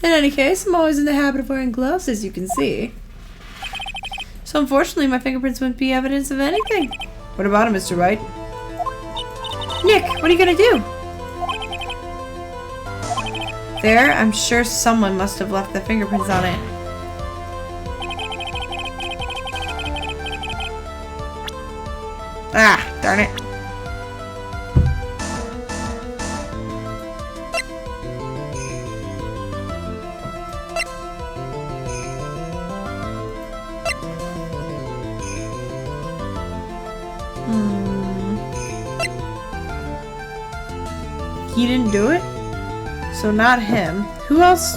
In any case, I'm always in the habit of wearing gloves, as you can see. So unfortunately, my fingerprints wouldn't be evidence of anything. What about it, Mr. Wright? Nick, what are you gonna do? There, I'm sure someone must have left the fingerprints on it. Ah, darn it. He didn't do it? So not him. Who else?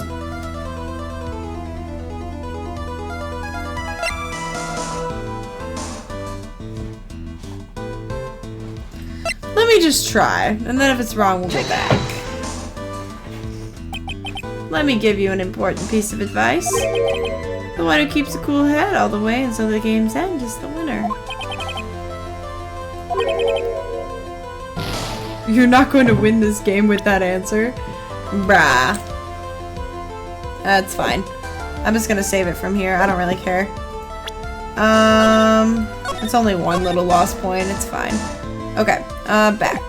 Let me just try, and then if it's wrong, we'll go back. Let me give you an important piece of advice. The one who keeps a cool head all the way until the game's end is the winner. You're not going to win this game with that answer? Bruh. That's fine. I'm just gonna save it from here. I don't really care. It's only one little lost point. It's fine. Okay. Back.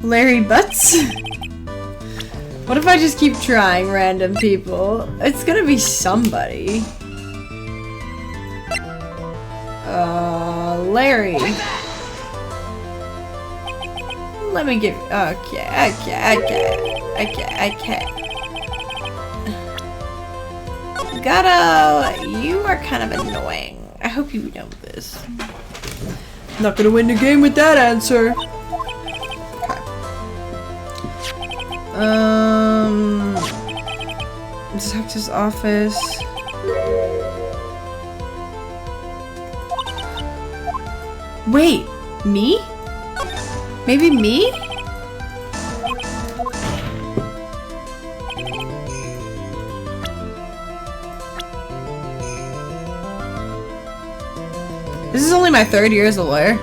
Larry Butts? What if I just keep trying random people? It's gonna be somebody. Larry. Let me give. Okay. Gato, you are kind of annoying. I hope you know this. Not gonna win the game with that answer. Detective's office. Wait, me? Maybe me? This is only my 3rd year as a lawyer.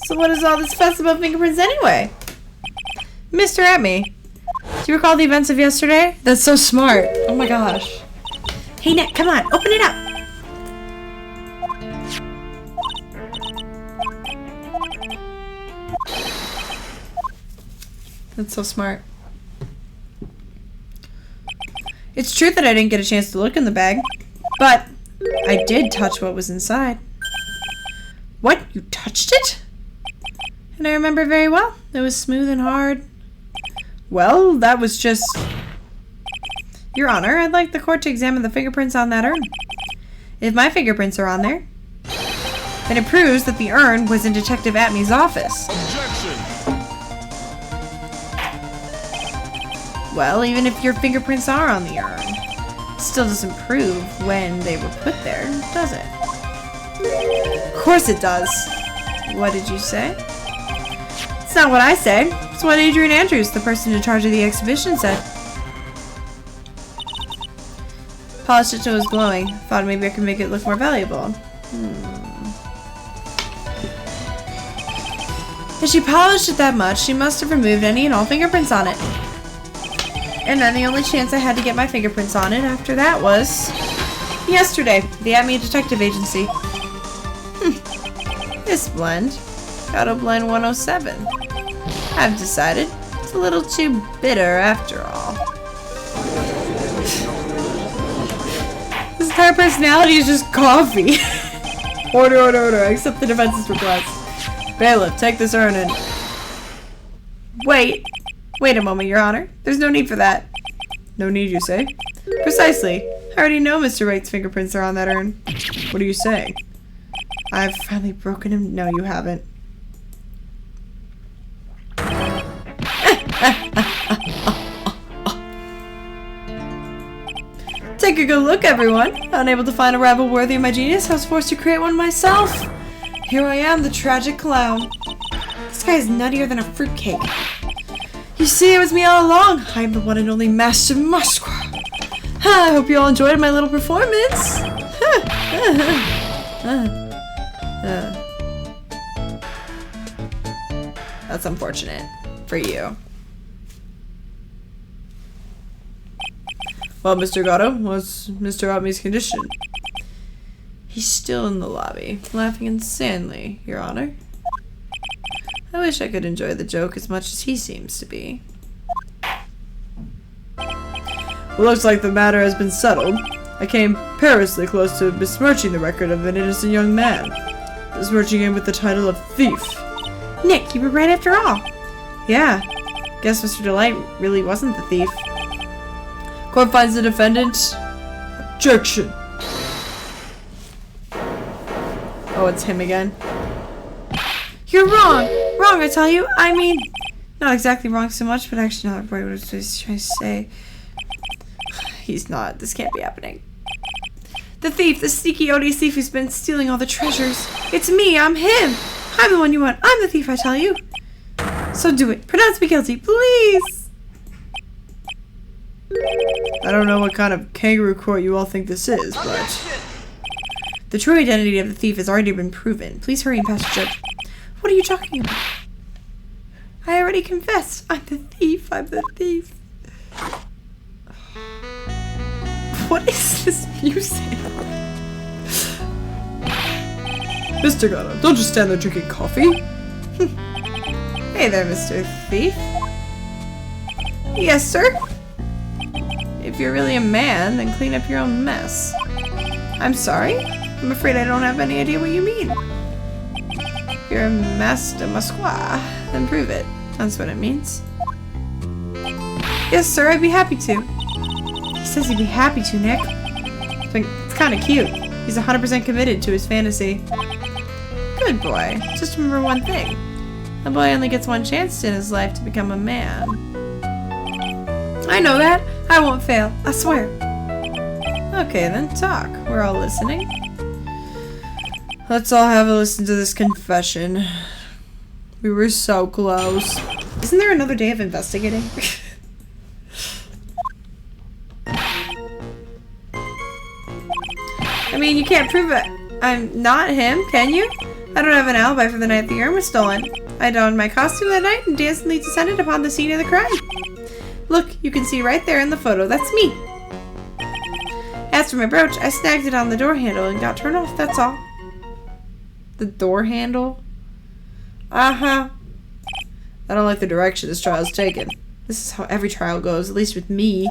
So what is all this fuss about fingerprints anyway? Mr. Atme, do you recall the events of yesterday? That's so smart. Oh my gosh. Hey Nick, come on, open it up. That's so smart. It's true that I didn't get a chance to look in the bag, but I did touch what was inside. What? You touched it? And I remember very well. It was smooth and hard. Well, that was just... Your Honor, I'd like the court to examine the fingerprints on that urn. If my fingerprints are on there, then it proves that the urn was in Detective Atme's office. Objection! Well, even if your fingerprints are on the urn, it still doesn't prove when they were put there, does it? Of course it does. What did you say? It's not what I say. It's what Adrian Andrews, the person in charge of the exhibition, said. Polished it till it was glowing. Thought maybe I could make it look more valuable. If she polished it that much, she must have removed any and all fingerprints on it. And then the only chance I had to get my fingerprints on it after that was yesterday, the At Me Detective Agency. This blend, Auto Blend 107. I've decided it's a little too bitter after all. His entire personality is just coffee. Order, order, order. I accept the defense's request. Bailiff, take this urn and... Wait a moment, Your Honor. There's no need for that. No need, you say? Precisely. I already know Mr. Wright's fingerprints are on that urn. What are you saying? I've finally broken him. No, you haven't. Take a good look, everyone. Unable to find a rival worthy of my genius, I was forced to create one myself. Here I am, the tragic clown. This guy is nuttier than a fruitcake. You see, it was me all along. I'm the one and only Master Musqua. I hope you all enjoyed my little performance. That's unfortunate for you. Well, Mr. Gatto, what's Mr. Atme's condition? He's still in the lobby, laughing insanely, Your Honor. I wish I could enjoy the joke as much as he seems to be. Well, looks like the matter has been settled. I came perilously close to besmirching the record of an innocent young man. Besmirching him with the title of thief. Nick, you were right after all. Yeah. Guess Mr. Delight really wasn't the thief. Court finds the defendant. Objection. Oh, it's him again. You're wrong! Wrong, I tell you. I mean, not exactly wrong so much, but actually not what I was trying to say. He's not. This can't be happening. The thief, the sneaky, odious thief who's been stealing all the treasures. It's me, I'm him. I'm the one you want. I'm the thief, I tell you. So do it. Pronounce me guilty, please. I don't know what kind of kangaroo court you all think this is, but... The true identity of the thief has already been proven. Please hurry and pass the judge. What are you talking about? I already confessed. I'm the thief. I'm the thief. What is this music? Mr. Gatto, don't just stand there drinking coffee. Hey there, Mr. Thief. Yes, sir? If you're really a man, then clean up your own mess. I'm sorry? I'm afraid I don't have any idea what you mean. If you're a Master Musqua, then prove it. That's what it means. Yes, sir, I'd be happy to. He says he'd be happy to, Nick. It's kind of cute. He's 100% committed to his fantasy. Good boy. Just remember one thing. A boy only gets one chance in his life to become a man. I know that. I won't fail. I swear. Okay, then talk. We're all listening. Let's all have a listen to this confession. We were so close. Isn't there another day of investigating? I mean, you can't prove it. I'm not him, can you? I don't have an alibi for the night the urn was stolen. I donned my costume that night and dancingly descended upon the scene of the crime. Look, you can see right there in the photo. That's me. As for my brooch, I snagged it on the door handle and got turned off, that's all. The door handle? Uh-huh. I don't like the direction this trial's taken. This is how every trial goes, at least with me.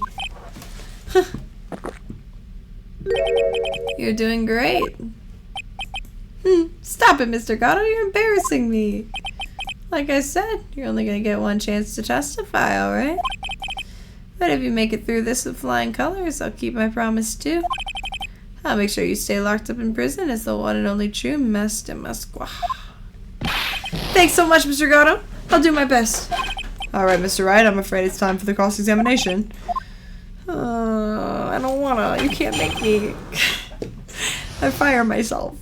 You're doing great. Stop it, Mr. Gatto. You're embarrassing me. Like I said, you're only gonna get one chance to testify, alright? But if you make it through this with flying colors, I'll keep my promise too. I'll make sure you stay locked up in prison as the one and only true Master Musqua. Thanks so much, Mr. Gatto. I'll do my best. Alright, Mr. Wright, I'm afraid it's time for the cross-examination. I don't wanna. You can't make me. I fire myself.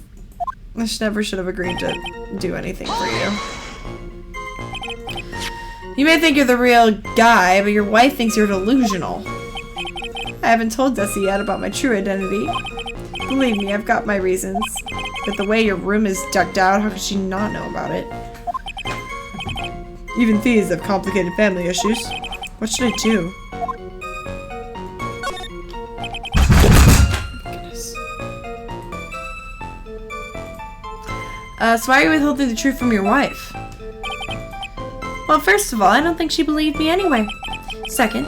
I never should have agreed to do anything for you. You may think you're the real guy, but your wife thinks you're delusional. I haven't told Desi yet about my true identity. Believe me, I've got my reasons. But the way your room is decked out, how could she not know about it? Even thieves have complicated family issues. What should I do? Goodness. So why are you withholding the truth from your wife? Well, first of all, I don't think she believed me anyway. Second,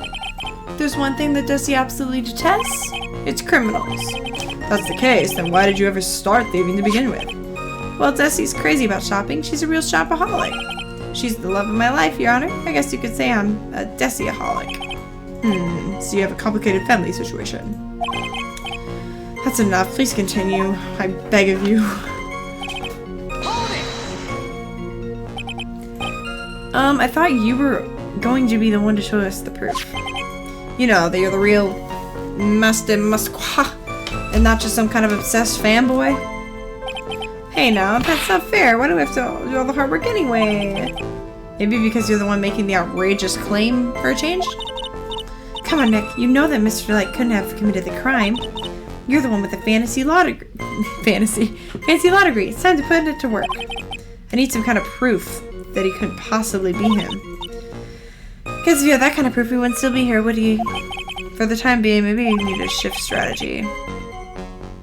there's one thing that Desi absolutely detests. It's criminals. If that's the case, then why did you ever start thieving to begin with? Well, Desi's crazy about shopping. She's a real shopaholic. She's the love of my life, Your Honor. I guess you could say I'm a Desi-aholic. So you have a complicated family situation. That's enough. Please continue. I beg of you. I thought you were going to be the one to show us the proof. You know, that you're the real Master Musqua, and not just some kind of obsessed fanboy. Hey now, that's not fair. Why do we have to do all the hard work anyway? Maybe because you're the one making the outrageous claim for a change? Come on, Nick. You know that Mr. Light couldn't have committed the crime. You're the one with the fancy law degree. Fancy law degree. It's time to put it to work. I need some kind of proof that he couldn't possibly be him. Because if you had that kind of proof, we wouldn't still be here, would he? For the time being, maybe you need a shift strategy.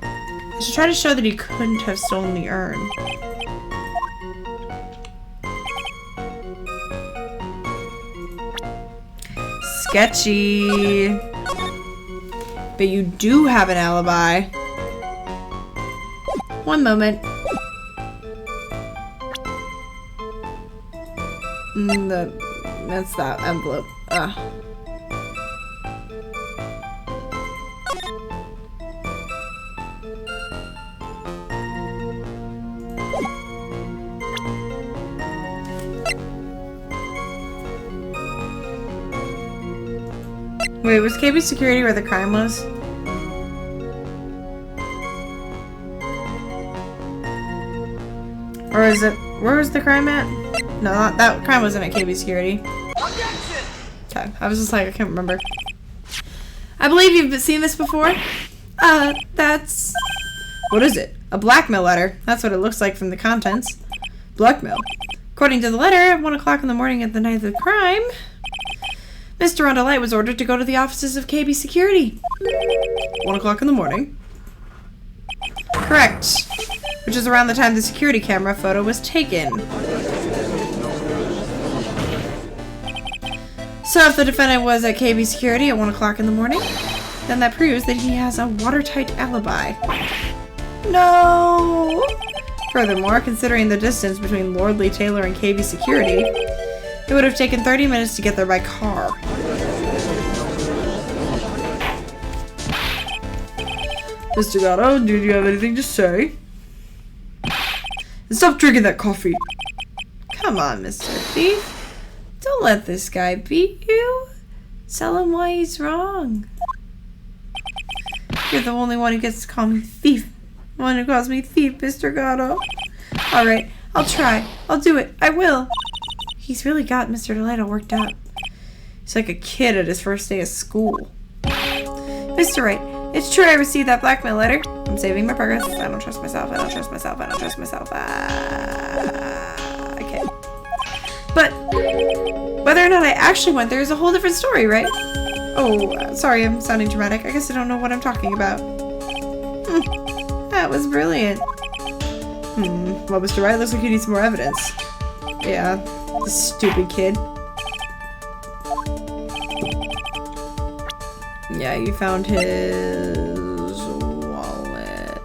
I should try to show that he couldn't have stolen the urn. Sketchy. But you do have an alibi. One moment. That's that envelope. Wait, was KB security where the crime was? Or is it... Where was the crime at? No, that crime wasn't at KB security. Okay, I was just like, I can't remember. I believe you've seen this before. That's... What is it? A blackmail letter. That's what it looks like from the contents. Blackmail. According to the letter, at 1 o'clock in the morning at the night of the crime, Mr. Rondo Light was ordered to go to the offices of KB Security. 1 o'clock in the morning? Correct. Which is around the time the security camera photo was taken. So if the defendant was at KB Security at 1 o'clock in the morning, then that proves that he has a watertight alibi. No! Furthermore, considering the distance between Lordly Taylor and KB Security, it would have taken 30 minutes to get there by car. Mr. Gatto, do you have anything to say? Stop drinking that coffee. Come on, Mr. Thief. Don't let this guy beat you. Tell him why he's wrong. You're the only one who gets to call me thief. The one who calls me thief, Mr. Gatto. Alright, I'll try. I'll do it. I will. He's really got Mr. Delight all worked up. He's like a kid at his first day of school. Mr. Wright, it's true I received that blackmail letter. I'm saving my progress. I don't trust myself. I don't trust myself. I don't trust myself. Okay. But whether or not I actually went there is a whole different story, right? Oh, sorry, I'm sounding dramatic. I guess I don't know what I'm talking about. That was brilliant. Well, Mr. Wright, looks like you need some more evidence. Yeah, this stupid kid. Yeah, you found his wallet.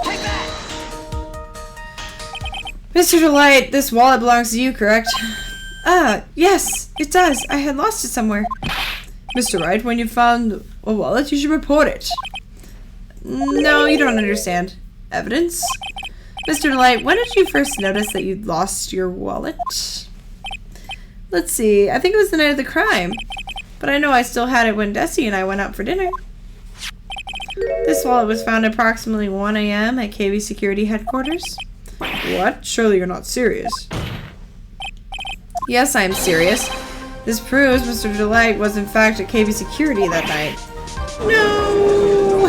Take that! Mr. Delight, this wallet belongs to you, correct? Yes, it does. I had lost it somewhere. Mr. Wright, when you found a wallet, you should report it. No, you don't understand. Evidence? Mr. Delight, when did you first notice that you'd lost your wallet? Let's see, I think it was the night of the crime. But I know I still had it when Desi and I went out for dinner. This wallet was found at approximately 1 a.m. at KB Security Headquarters. What? Surely you're not serious. Yes, I am serious. This proves Mr. Delight was in fact at KB Security that night. No!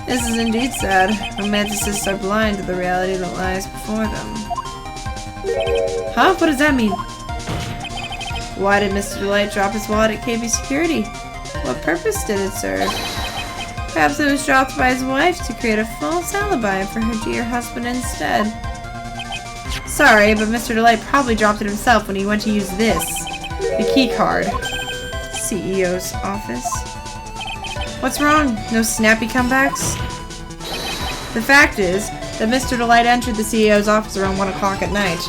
This is indeed sad. Romanticists are blind to the reality that lies before them. Huh? What does that mean? Why did Mr. Delight drop his wallet at KB Security? What purpose did it serve? Perhaps it was dropped by his wife to create a false alibi for her dear husband instead. Sorry, but Mr. Delight probably dropped it himself when he went to use this. The key card. CEO's office. What's wrong? No snappy comebacks? The fact is that Mr. Delight entered the CEO's office around 1 o'clock at night.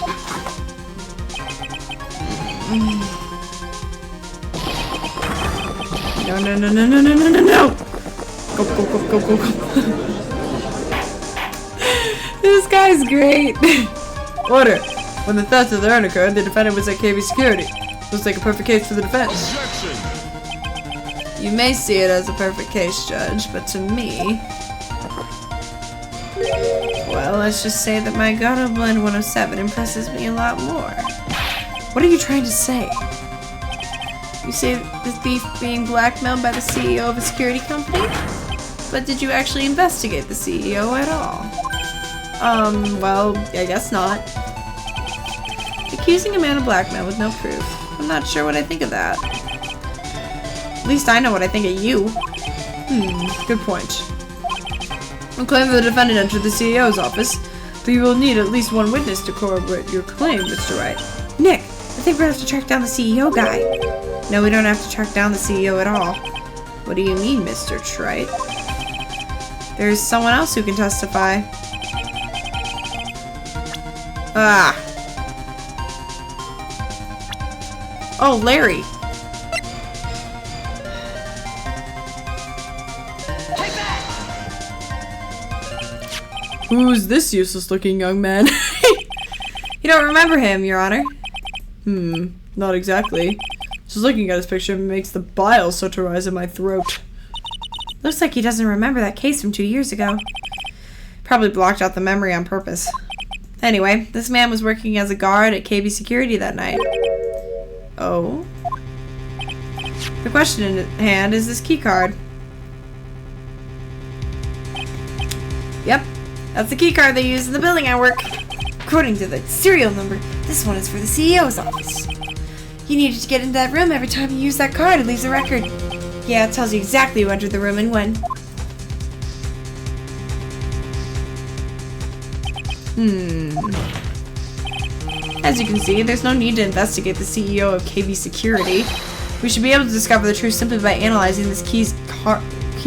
No, no, no, no, no, no, no, no, no! Go, go, go, go, go, go. This guy's great. Order. When the theft of the urn occurred, the defendant was at KB Security. Looks like a perfect case for the defense. Objection! You may see it as a perfect case, Judge, but to me... Well, let's just say that my God of Blend 107 impresses me a lot more. What are you trying to say? You say the thief being blackmailed by the CEO of a security company? But did you actually investigate the CEO at all? Well, I guess not. Accusing a man of blackmail with no proof. I'm not sure what I think of that. At least I know what I think of you. Good point. The claim that the defendant entered the CEO's office, but you will need at least one witness to corroborate your claim, Mr. Wright. Nick, I think we're gonna have to track down the CEO guy. No, we don't have to track down the CEO at all. What do you mean, Mr. Trite? There's someone else who can testify. Ah. Oh, Larry. Who's this useless-looking young man? You don't remember him, Your Honor? Not exactly. Just looking at his picture makes the bile start to rise in my throat. Looks like he doesn't remember that case from 2 years ago. Probably blocked out the memory on purpose. Anyway, this man was working as a guard at KB Security that night. Oh? The question in hand is this key card. Yep, that's the key card they use in the building I work. According to the serial number, this one is for the CEO's office. You needed to get into that room every time you use that card. It leaves a record. Yeah, it tells you exactly who entered the room and when. As you can see, there's no need to investigate the CEO of KB Security. We should be able to discover the truth simply by analyzing this key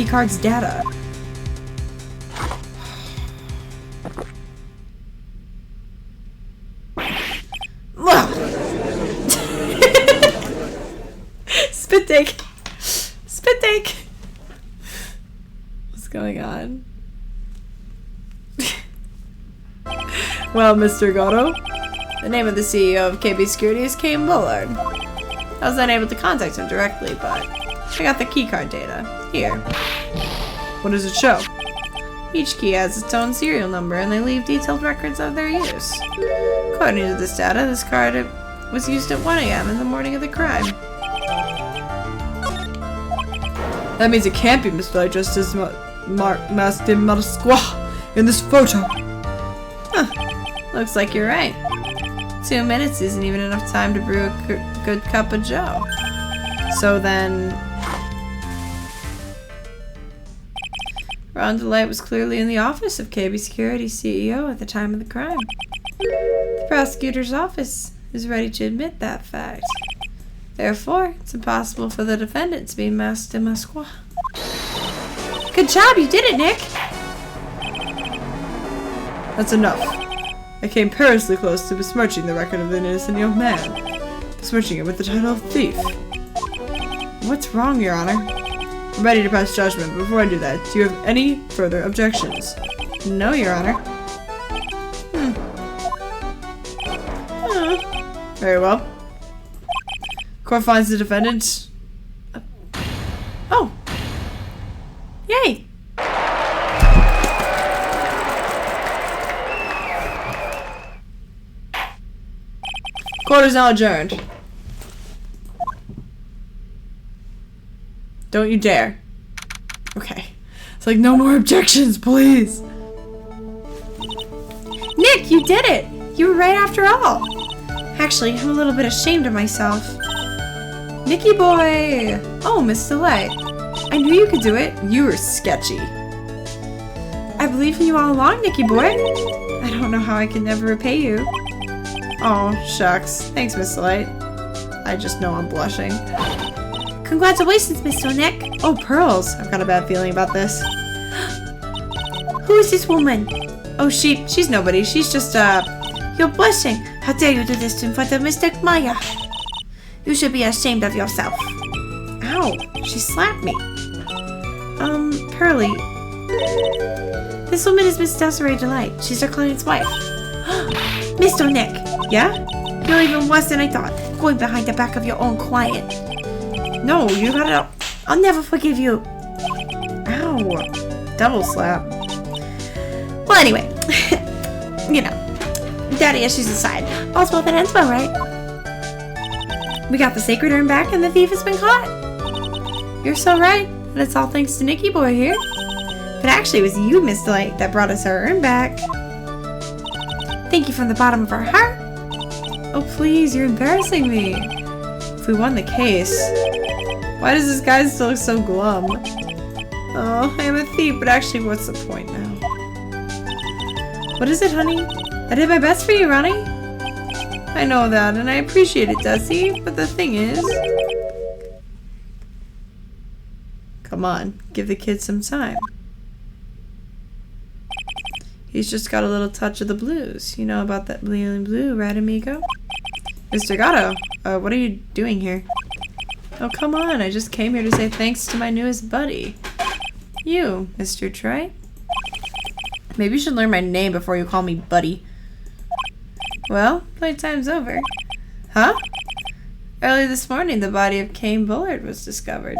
card's data. Spit take. Spit take. What's going on? Well, Mr. Gatto, The name of the CEO of KB Security is Kane Bullard. I was unable to contact him directly, but I got the keycard data. Here. what does it show? Each key has its own serial number, and they leave detailed records of their use. According to this data, this card was used at 1 a.m. in the morning of the crime. That means it can't be Mr. Light dressed as Master Malasqua in this photo. Huh. Looks like you're right. 2 minutes isn't even enough time to brew a good cup of joe. So then... Ron DeLight was clearly in the office of KB Security CEO at the time of the crime. The prosecutor's office is ready to admit that fact. Therefore, it's impossible for the defendant to be Master Masqua. Good job, you did it, Nick! That's enough. I came perilously close to besmirching the record of an innocent young man. Besmirching it with the title of thief. What's wrong, Your Honor? I'm ready to pass judgment, but before I do that, do you have any further objections? No, Your Honor. Very well. Court finds the defendant. Oh! Yay! Court is now adjourned. Don't you dare. Okay. It's like, no more objections, please. Nick, you did it! You were right after all! Actually, I'm a little bit ashamed of myself. Nicky boy! Oh, Miss Delight. I knew you could do it. You were sketchy. I believe in you all along, Nicky boy. I don't know how I can never repay you. Oh, shucks. Thanks, Miss Delight. I just know I'm blushing. Congratulations, Mr. Nick. Oh, pearls. I've got a bad feeling about this. Who is this woman? Oh, she's nobody. She's just, You're blushing. How dare you do this in front of Mr. Maya? You should be ashamed of yourself. Ow. She slapped me. Pearly. This woman is Miss Desiree Delight. She's our client's wife. Mr. Nick. Yeah? You're even worse than I thought. Going behind the back of your own client. No, you gotta... I'll never forgive you. Ow. Double slap. Well, anyway. You know. Daddy issues aside. All's well that ends well, right? We got the sacred urn back and the thief has been caught. You're so right. And it's all thanks to Nicky boy here. But actually, it was you, Miss Delight, that brought us our urn back. Thank you from the bottom of our heart. Oh, please, you're embarrassing me. If we won the case... Why does this guy still look so glum? Oh, I am a thief, but actually, what's the point now? What is it, honey? I did my best for you, Ronnie. I know that, and I appreciate it, Desi, but the thing is... Come on, give the kid some time. He's just got a little touch of the blues. You know about that blue, right, amigo? Mr. Gatto, what are you doing here? Oh, come on, I just came here to say thanks to my newest buddy. You, Mr. Trey. Maybe you should learn my name before you call me buddy. Well, playtime's over. Huh? Early this morning, the body of Cain Bullard was discovered.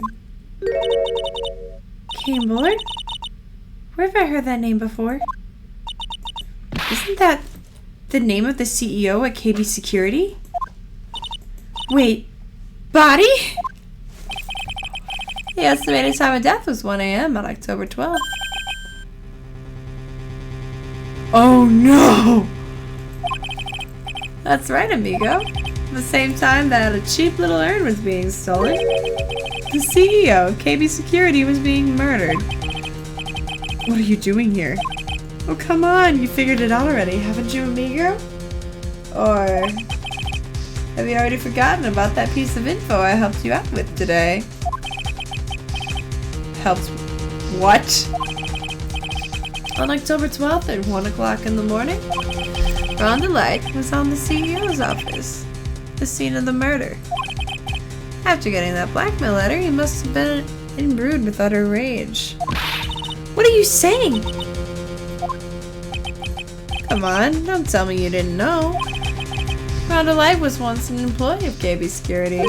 Cain Bullard? Where have I heard that name before? Isn't that the name of the CEO at KB Security? Wait, body? The estimated time of death was 1 a.m. on October 12th. Oh no! That's right, amigo. At the same time that a cheap little urn was being stolen, the CEO of KB Security was being murdered. What are you doing here? Oh, come on, you figured it out already, haven't you, amigo? Or have you already forgotten about that piece of info I helped you out with today? Helped what? On October 12th at 1 o'clock in the morning, Ron Delight was on the CEO's office, the scene of the murder. After getting that blackmail letter, he must have been imbrued with utter rage. What are you saying? Come on, don't tell me you didn't know. Ron Delight was once an employee of KB Security.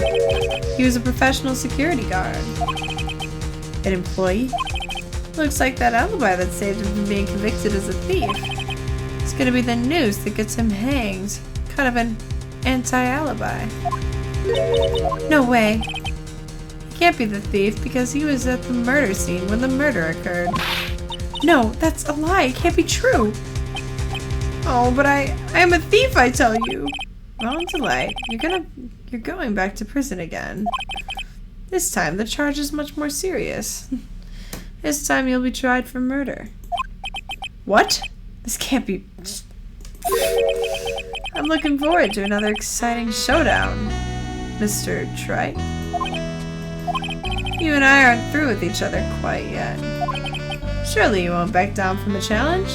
He was a professional security guard. An employee? Looks like that alibi that saved him from being convicted as a thief. It's gonna be the news that gets him hanged. Kind of an anti-alibi. No way. He can't be the thief because he was at the murder scene when the murder occurred. No, that's a lie. It can't be true. Oh, but I am a thief, I tell you. Ron Delight, you're going back to prison again. This time, the charge is much more serious. This time, you'll be tried for murder. What? This can't be... I'm looking forward to another exciting showdown, Mr. Trey. You and I aren't through with each other quite yet. Surely you won't back down from the challenge?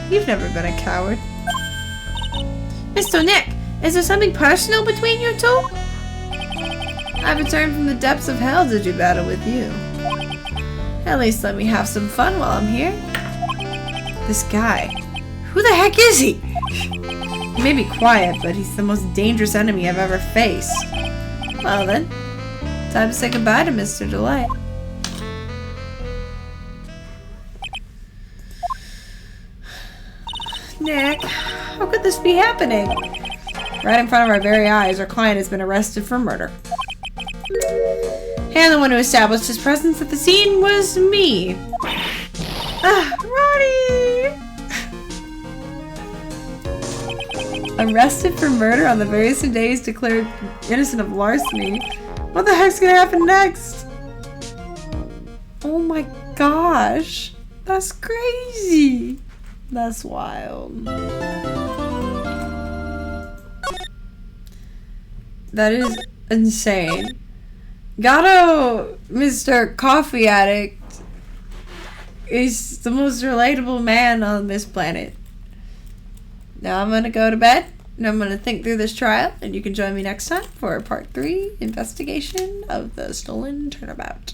You've never been a coward. Mr. Nick, is there something personal between you two? I've returned from the depths of hell to do battle with you. At least let me have some fun while I'm here. This guy. Who the heck is he? He may be quiet, but he's the most dangerous enemy I've ever faced. Well then, time to say goodbye to Mr. Delight. Nick, how could this be happening? Right in front of our very eyes, our client has been arrested for murder. And the one who established his presence at the scene was me. Ronnie! arrested for murder on the very same day he's declared innocent of larceny. What the heck's gonna happen next? Oh my gosh. That's crazy. That's wild. That is insane. Gato, Mr. Coffee Addict, is the most relatable man on this planet. Now I'm gonna go to bed, and I'm gonna think through this trial, and you can join me next time for part 3 investigation of the stolen turnabout.